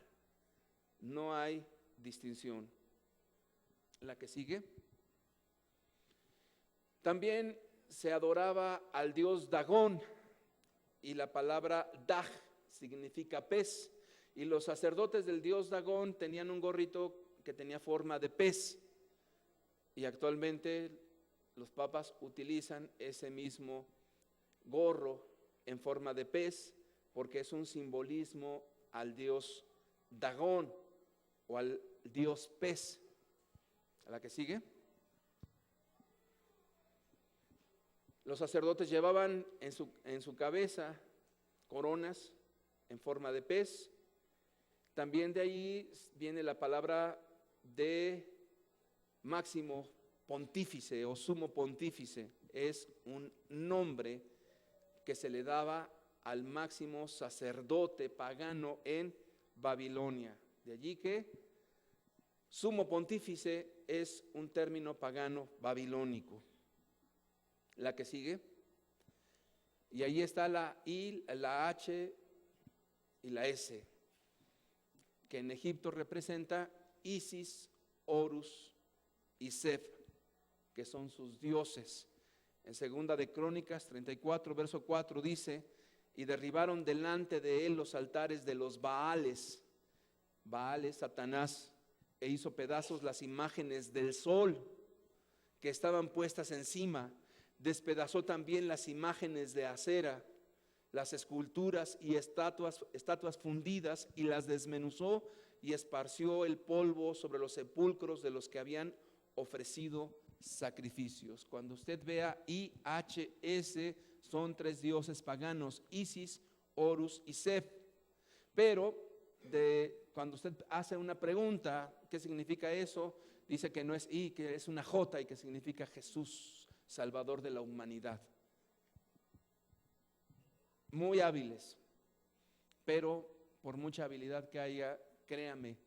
No hay distinción. La que sigue. También se adoraba al dios Dagón, y la palabra Dag significa pez, y los sacerdotes del dios Dagón tenían un gorrito que tenía forma de pez, y actualmente los papas utilizan ese mismo gorro en forma de pez porque es un simbolismo al dios Dagón o al dios pez. ¿A la que sigue? Los sacerdotes llevaban en su cabeza coronas en forma de pez. También de ahí viene la palabra de máximo pontífice o sumo pontífice. Es un nombre que se le daba al máximo sacerdote pagano en Babilonia. De allí que sumo pontífice es un término pagano babilónico. La que sigue. Y ahí está la I, la H y la S, que en Egipto representa Isis, Horus y Sef, que son sus dioses. En segunda de Crónicas 34, verso 4 dice: y derribaron delante de él los altares de los Baales, Satanás, e hizo pedazos las imágenes del sol que estaban puestas encima. Despedazó también las imágenes de acera, las esculturas y estatuas fundidas, y las desmenuzó y esparció el polvo sobre los sepulcros de los que habían ofrecido sacrificios. Cuando usted vea IHS, son tres dioses paganos: Isis, Horus y Sef. Pero cuando usted hace una pregunta, ¿qué significa eso? Dice que no es I, que es una J, y que significa Jesús, Salvador de la humanidad. Muy hábiles, pero por mucha habilidad que haya, créame,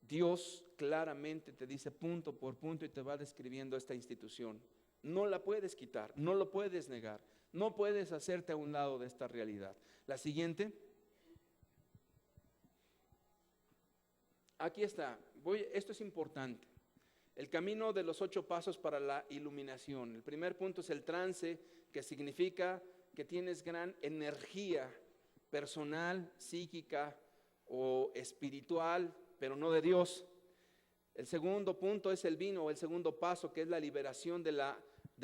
Dios claramente te dice punto por punto y te va describiendo esta institución. No la puedes quitar, no lo puedes negar, no puedes hacerte a un lado de esta realidad. La siguiente. Aquí está. Esto es importante. El camino de los 8 pasos para la iluminación. El primer punto es el trance, que significa que tienes gran energía personal, psíquica o espiritual, pero no de Dios. El segundo punto es el vino, o el segundo paso, que es la liberación de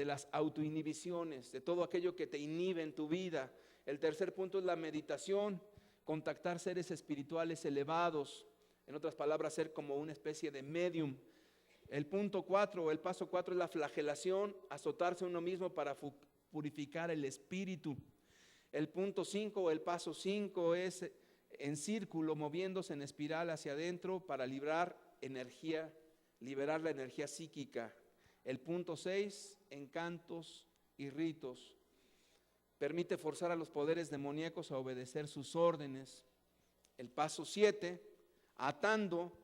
las autoinhibiciones, de todo aquello que te inhibe en tu vida. El tercer punto es la meditación, contactar seres espirituales elevados, en otras palabras, ser como una especie de medium. El punto 4 o el paso 4 es la flagelación, azotarse a uno mismo para purificar el espíritu. El punto 5 o el paso 5 es en círculo, moviéndose en espiral hacia adentro para liberar la energía psíquica. El punto 6, encantos y ritos. Permite forzar a los poderes demoníacos a obedecer sus órdenes. El paso 7, atando,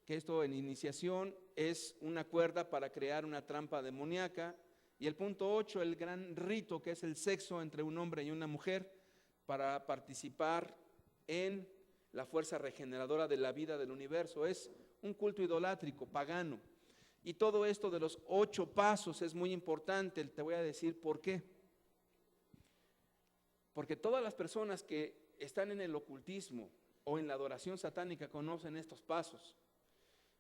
que esto en iniciación es una cuerda para crear una trampa demoníaca. Y el punto 8, el gran rito, que es el sexo entre un hombre y una mujer, para participar en la fuerza regeneradora de la vida del universo. Es un culto idolátrico, pagano. Y todo esto de los 8 pasos es muy importante. Te voy a decir por qué. Porque todas las personas que están en el ocultismo o en la adoración satánica conocen estos pasos.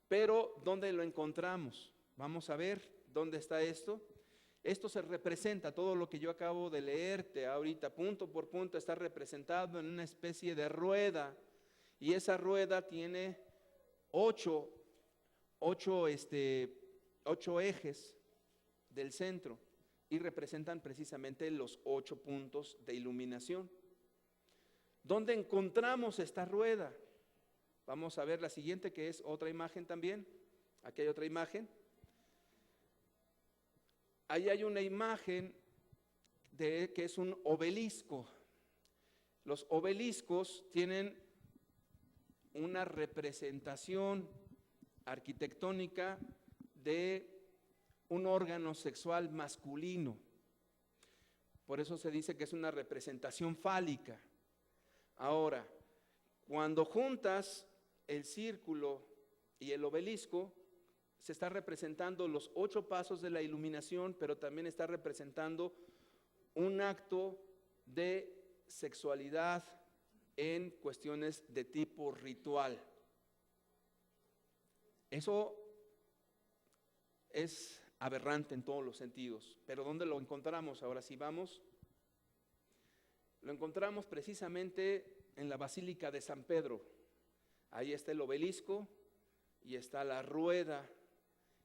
Pero ¿dónde lo encontramos? Vamos a ver dónde está esto. Esto se representa, todo lo que yo acabo de leerte ahorita, punto por punto, está representado en una especie de rueda. Y esa rueda tiene 8 ejes del centro y representan precisamente los 8 puntos de iluminación. ¿Dónde encontramos esta rueda? Vamos a ver la siguiente, que es otra imagen también. Aquí hay otra imagen. Ahí hay una imagen que es un obelisco. Los obeliscos tienen una representación arquitectónica de un órgano sexual masculino. Por eso se dice que es una representación fálica. Ahora, cuando juntas el círculo y el obelisco, se está representando los 8 pasos de la iluminación, pero también está representando un acto de sexualidad en cuestiones de tipo ritual. Eso es aberrante en todos los sentidos, pero ¿dónde lo encontramos? Ahora sí vamos. Lo encontramos precisamente en la Basílica de San Pedro. Ahí está el obelisco y está la rueda,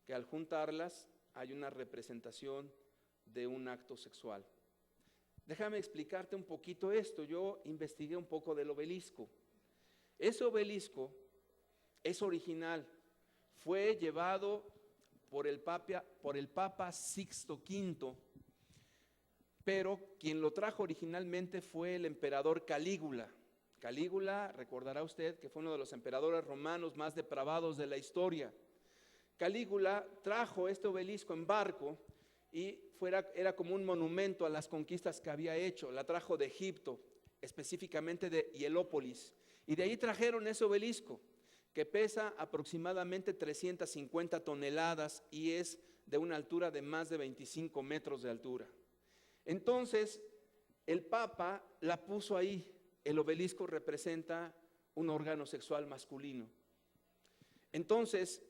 que al juntarlas hay una representación de un acto sexual. Déjame explicarte un poquito esto. Yo investigué un poco del obelisco. Ese obelisco es original, fue llevado por el Papa Sixto V, pero quien lo trajo originalmente fue el emperador Calígula. Calígula, recordará usted que fue uno de los emperadores romanos más depravados de la historia. Calígula trajo este obelisco en barco y era como un monumento a las conquistas que había hecho. La trajo de Egipto, específicamente de Hielópolis, y de ahí trajeron ese obelisco, que pesa aproximadamente 350 toneladas y es de una altura de más de 25 metros de altura. Entonces, el Papa la puso ahí. El obelisco representa un órgano sexual masculino. Entonces,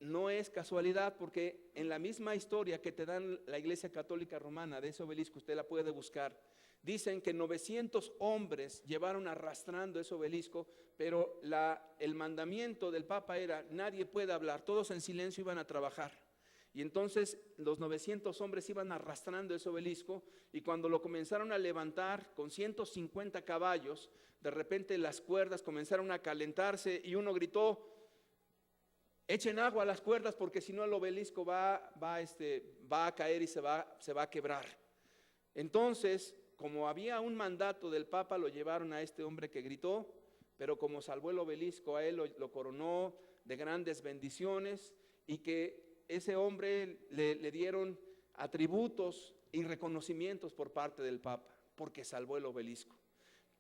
no es casualidad, porque en la misma historia que te dan la Iglesia Católica Romana de ese obelisco, usted la puede buscar, dicen que 900 hombres llevaron arrastrando ese obelisco, pero el mandamiento del Papa era: nadie puede hablar, todos en silencio iban a trabajar. Y entonces los 900 hombres iban arrastrando ese obelisco, y cuando lo comenzaron a levantar con 150 caballos, de repente las cuerdas comenzaron a calentarse y uno gritó: echen agua a las cuerdas, porque si no el obelisco va a caer y se va a quebrar. Entonces, como había un mandato del Papa, lo llevaron a este hombre que gritó, pero como salvó el obelisco, a él lo coronó de grandes bendiciones, y que ese hombre le dieron atributos y reconocimientos por parte del Papa, porque salvó el obelisco.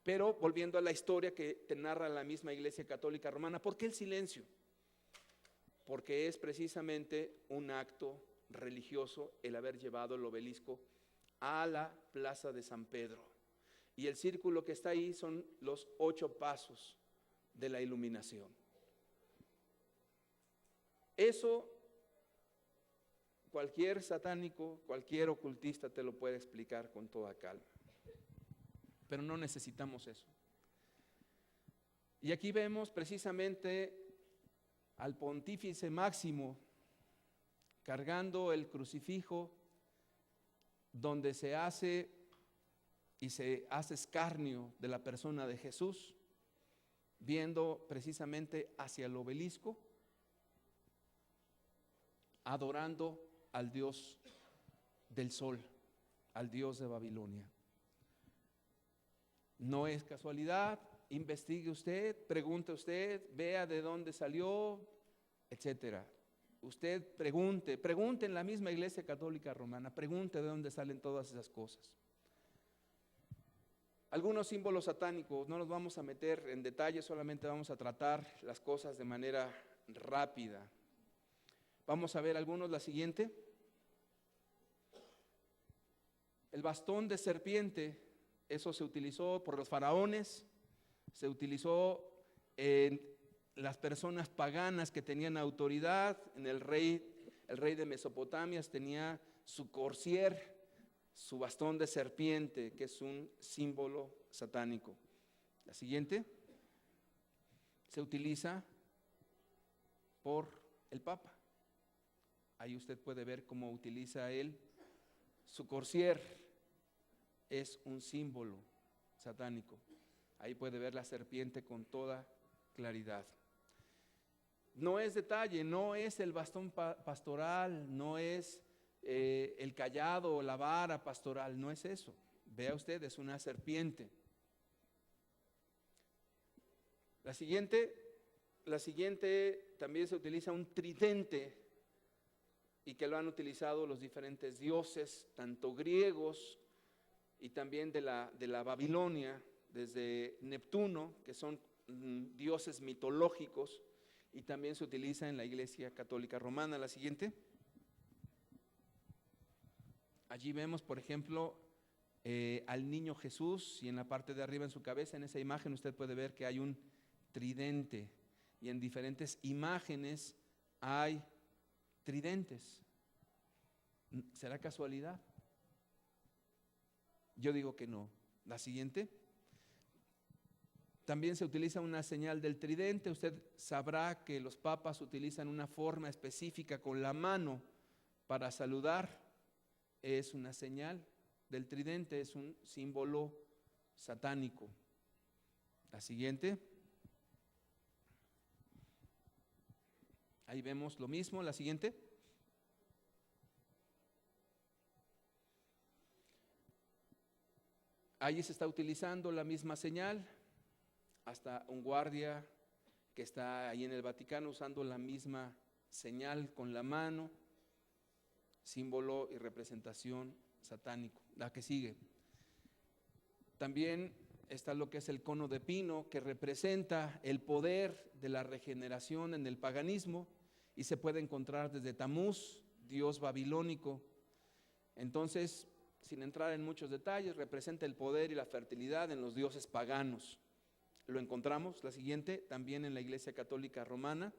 Pero volviendo a la historia que te narra la misma Iglesia Católica Romana, ¿por qué el silencio? Porque es precisamente un acto religioso el haber llevado el obelisco a la plaza de San Pedro. Y el círculo que está ahí son los 8 pasos de la iluminación. Eso cualquier satánico, cualquier ocultista te lo puede explicar con toda calma. Pero no necesitamos eso. Y aquí vemos precisamente al pontífice máximo cargando el crucifijo, donde se hace escarnio de la persona de Jesús, viendo precisamente hacia el obelisco, adorando al dios del sol, al dios de Babilonia. No es casualidad. Investigue usted, pregunte usted, vea de dónde salió, etcétera. Usted pregunte en la misma Iglesia Católica Romana, pregunte de dónde salen todas esas cosas. Algunos símbolos satánicos, no nos vamos a meter en detalle, solamente vamos a tratar las cosas de manera rápida. Vamos a ver algunos, la siguiente. El bastón de serpiente, eso se utilizó por los faraones, se utilizó en las personas paganas que tenían autoridad. En el rey de Mesopotamia tenía su corcier, su bastón de serpiente, que es un símbolo satánico. La siguiente se utiliza por el Papa. Ahí usted puede ver cómo utiliza él su corcier, es un símbolo satánico. Ahí puede ver la serpiente con toda claridad. No es detalle, no es el bastón pastoral, no es el cayado o la vara pastoral, no es eso. Vea usted, es una serpiente. La siguiente también se utiliza un tridente, y que lo han utilizado los diferentes dioses, tanto griegos y también de la Babilonia, desde Neptuno, que son dioses mitológicos, y también se utiliza en la Iglesia Católica Romana. La siguiente. Allí vemos, por ejemplo, al niño Jesús, y en la parte de arriba en su cabeza, en esa imagen, usted puede ver que hay un tridente, y en diferentes imágenes hay tridentes. ¿Será casualidad? Yo digo que no. La siguiente. También se utiliza una señal del tridente. Usted sabrá que los papas utilizan una forma específica con la mano para saludar. Es una señal del tridente, es un símbolo satánico. La siguiente. Ahí vemos lo mismo. La siguiente. Ahí se está utilizando la misma señal. Hasta un guardia que está ahí en el Vaticano usando la misma señal con la mano, símbolo y representación satánico. La que sigue. También está lo que es el cono de pino, que representa el poder de la regeneración en el paganismo, y se puede encontrar desde Tamuz, dios babilónico. Entonces, sin entrar en muchos detalles, representa el poder y la fertilidad en los dioses paganos. Lo encontramos, la siguiente, también en la Iglesia Católica Romana.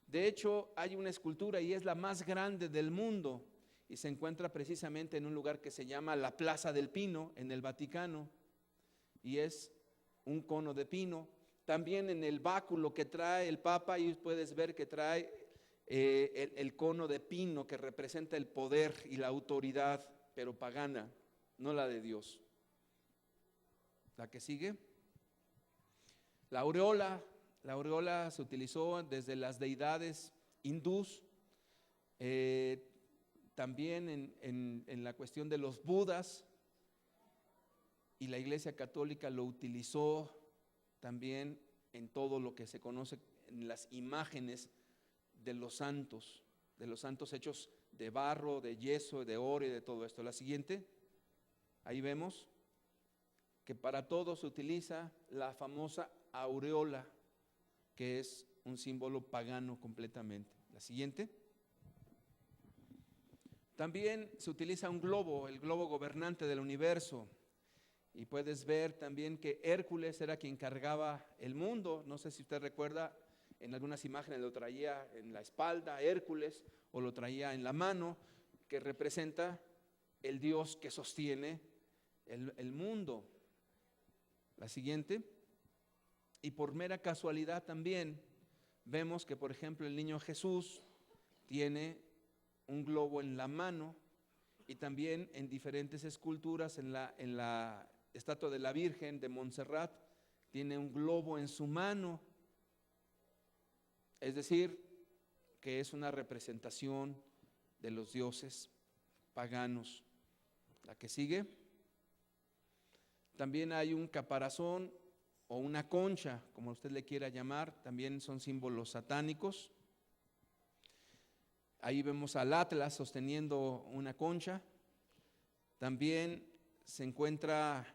De hecho, hay una escultura, y es la más grande del mundo, y se encuentra precisamente en un lugar que se llama la Plaza del Pino, en el Vaticano, y es un cono de pino. También en el báculo que trae el Papa, y puedes ver que trae el cono de pino, que representa el poder y la autoridad, pero pagana, no la de Dios. La que sigue. La aureola se utilizó desde las deidades hindús, también en la cuestión de los budas, y la Iglesia Católica lo utilizó también en todo lo que se conoce en las imágenes de los santos hechos de barro, de yeso, de oro y de todo esto. La siguiente, ahí vemos que para todo se utiliza la famosa aureola, que es un símbolo pagano completamente. La siguiente. También se utiliza un globo, el globo gobernante del universo, y puedes ver también que Hércules era quien cargaba el mundo. No sé si usted recuerda, en algunas imágenes lo traía en la espalda Hércules, o lo traía en la mano, que representa el Dios que sostiene el mundo. La siguiente. Y por mera casualidad también vemos que, por ejemplo, el niño Jesús tiene un globo en la mano, y también en diferentes esculturas, en la estatua de la Virgen de Montserrat, tiene un globo en su mano. Es decir, que es una representación de los dioses paganos. La que sigue. También hay un caparazón o una concha, como usted le quiera llamar, también son símbolos satánicos. Ahí vemos al Atlas sosteniendo una concha. También se encuentra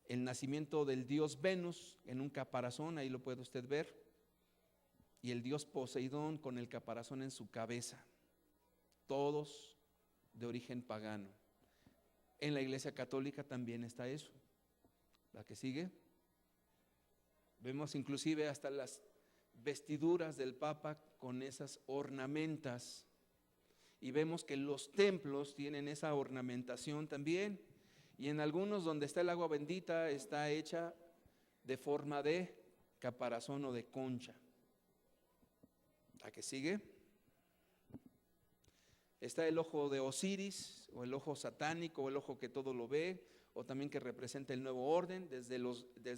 el nacimiento del dios Venus en un caparazón, ahí lo puede usted ver, y el dios Poseidón con el caparazón en su cabeza, todos de origen pagano. En la Iglesia Católica también está eso. La que sigue. Vemos inclusive hasta las vestiduras del Papa con esas ornamentas, y vemos que los templos tienen esa ornamentación también, y en algunos donde está el agua bendita está hecha de forma de caparazón o de concha. La que sigue. Está el ojo de Osiris, o el ojo satánico, o el ojo que todo lo ve, o también que representa el nuevo orden, desde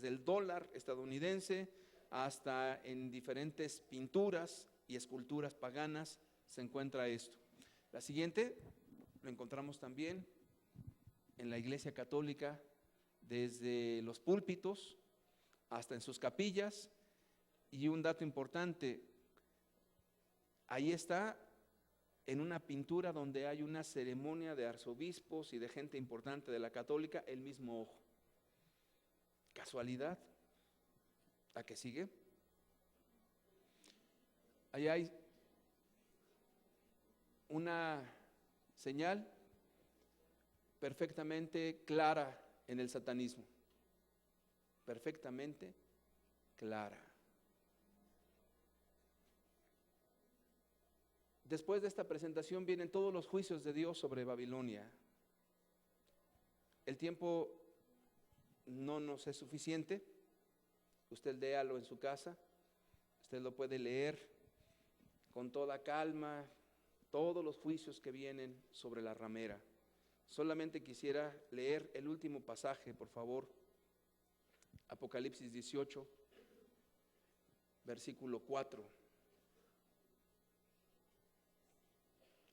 el dólar estadounidense hasta en diferentes pinturas y esculturas paganas se encuentra esto. La siguiente lo encontramos también en la Iglesia Católica, desde los púlpitos hasta en sus capillas. Y un dato importante, ahí está en una pintura donde hay una ceremonia de arzobispos y de gente importante de la católica, el mismo ojo. ¿Casualidad? ¿La que sigue? Ahí hay una señal perfectamente clara en el satanismo. Perfectamente clara. Después de esta presentación vienen todos los juicios de Dios sobre Babilonia. El tiempo no nos es suficiente. Usted léalo en su casa. Usted lo puede leer con toda calma, todos los juicios que vienen sobre la ramera. Solamente quisiera leer el último pasaje, por favor. Apocalipsis 18, versículo 4.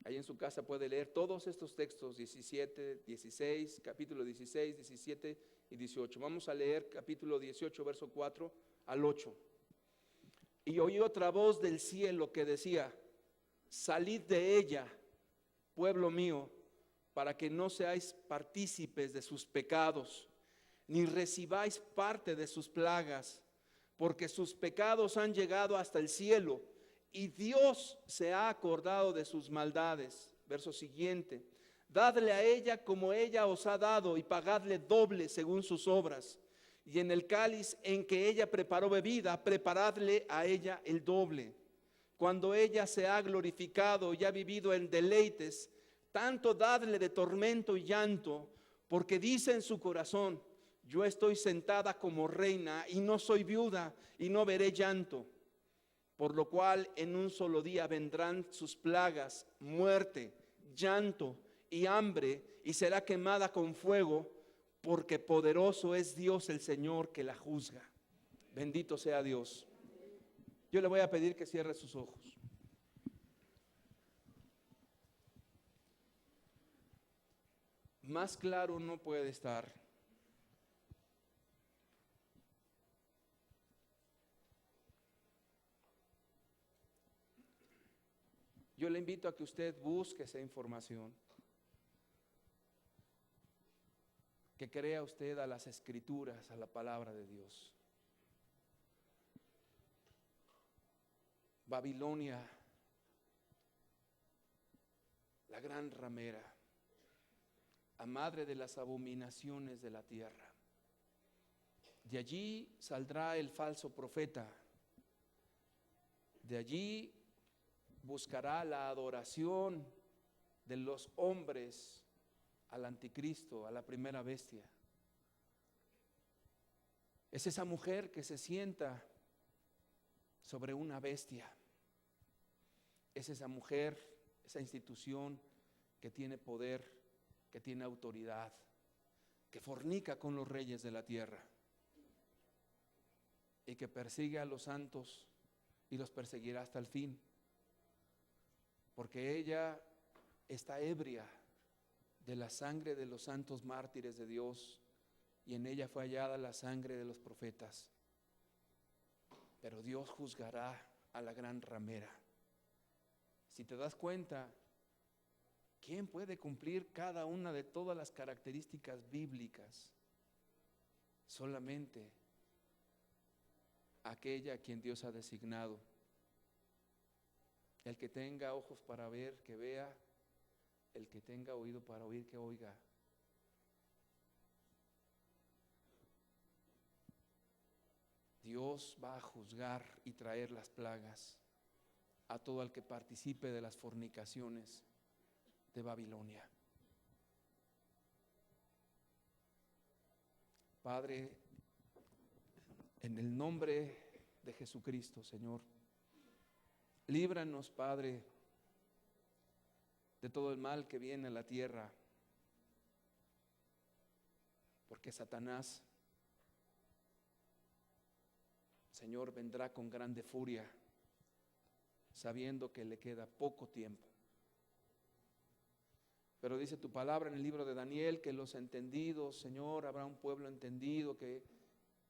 Ahí en su casa puede leer todos estos textos, 17, 16, capítulo 16, 17 y 18. Vamos a leer capítulo 18, verso 4 al 8. Y oí otra voz del cielo que decía: salid de ella, pueblo mío, para que no seáis partícipes de sus pecados, ni recibáis parte de sus plagas, porque sus pecados han llegado hasta el cielo, y Dios se ha acordado de sus maldades. Verso siguiente: dadle a ella como ella os ha dado, y pagadle doble según sus obras. Y en el cáliz en que ella preparó bebida, preparadle a ella el doble. Cuando ella se ha glorificado y ha vivido en deleites, tanto dadle de tormento y llanto, porque dice en su corazón: yo estoy sentada como reina y no soy viuda y no veré llanto. Por lo cual en un solo día vendrán sus plagas, muerte, llanto y hambre, y será quemada con fuego, porque poderoso es Dios el Señor que la juzga. Bendito sea Dios. Yo le voy a pedir que cierre sus ojos. Más claro no puede estar. Yo le invito a que usted busque esa información, que crea usted a las Escrituras, a la palabra de Dios. Babilonia, la gran ramera, la madre de las abominaciones de la tierra. De allí saldrá el falso profeta. De allí buscará la adoración de los hombres al anticristo, a la primera bestia. Es esa mujer que se sienta sobre una bestia. Es esa mujer, esa institución que tiene poder, que tiene autoridad, que fornica con los reyes de la tierra y que persigue a los santos y los perseguirá hasta el fin, porque ella está ebria de la sangre de los santos mártires de Dios, y en ella fue hallada la sangre de los profetas. Pero Dios juzgará a la gran ramera. Si te das cuenta, ¿quién puede cumplir cada una de todas las características bíblicas? Solamente aquella a quien Dios ha designado. El que tenga ojos para ver, que vea; el que tenga oído para oír, que oiga. Dios va a juzgar y traer las plagas a todo el que participe de las fornicaciones de Babilonia. Padre, en el nombre de Jesucristo, Señor, líbranos, Padre, de todo el mal que viene a la tierra, porque Satanás Señor, vendrá con grande furia, sabiendo que le queda poco tiempo. Pero dice tu palabra en el libro de Daniel que los entendidos, Señor, habrá un pueblo entendido que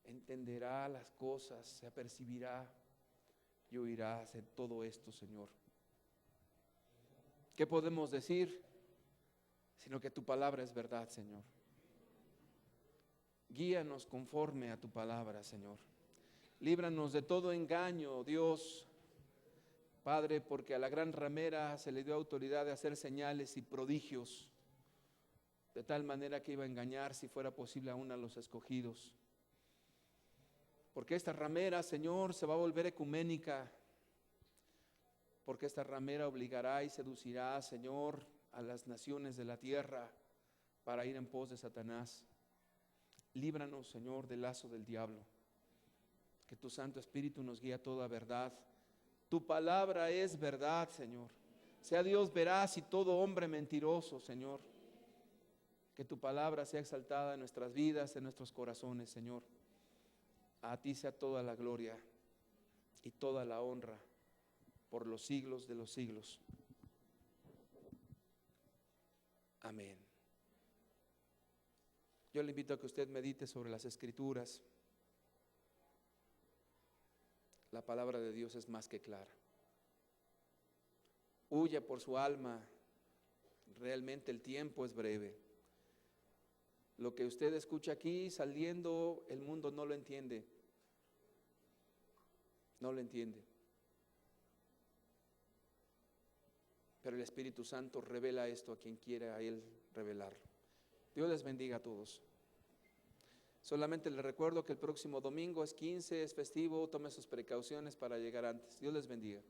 entenderá las cosas, se apercibirá y oirá hacer todo esto, Señor. ¿Qué podemos decir? Sino que tu palabra es verdad, Señor. Guíanos conforme a tu palabra, Señor. Líbranos de todo engaño, Dios, Padre, porque a la gran ramera se le dio autoridad de hacer señales y prodigios, de tal manera que iba a engañar, si fuera posible, aún a los escogidos. Porque esta ramera, Señor, se va a volver ecuménica, porque esta ramera obligará y seducirá, Señor, a las naciones de la tierra para ir en pos de Satanás. Líbranos, Señor, del lazo del diablo. Que tu Santo Espíritu nos guíe a toda verdad. Tu palabra es verdad, Señor. Sea Dios veraz y todo hombre mentiroso, Señor. Que tu palabra sea exaltada en nuestras vidas, en nuestros corazones, Señor. A ti sea toda la gloria y toda la honra por los siglos de los siglos. Amén. Yo le invito a que usted medite sobre las Escrituras. La palabra de Dios es más que clara. Huya por su alma. Realmente el tiempo es breve. Lo que usted escucha aquí saliendo, el mundo no lo entiende. No lo entiende. Pero el Espíritu Santo revela esto a quien quiera a Él revelarlo. Dios les bendiga a todos. Solamente les recuerdo que el próximo domingo es 15, es festivo, tome sus precauciones para llegar antes. Dios les bendiga.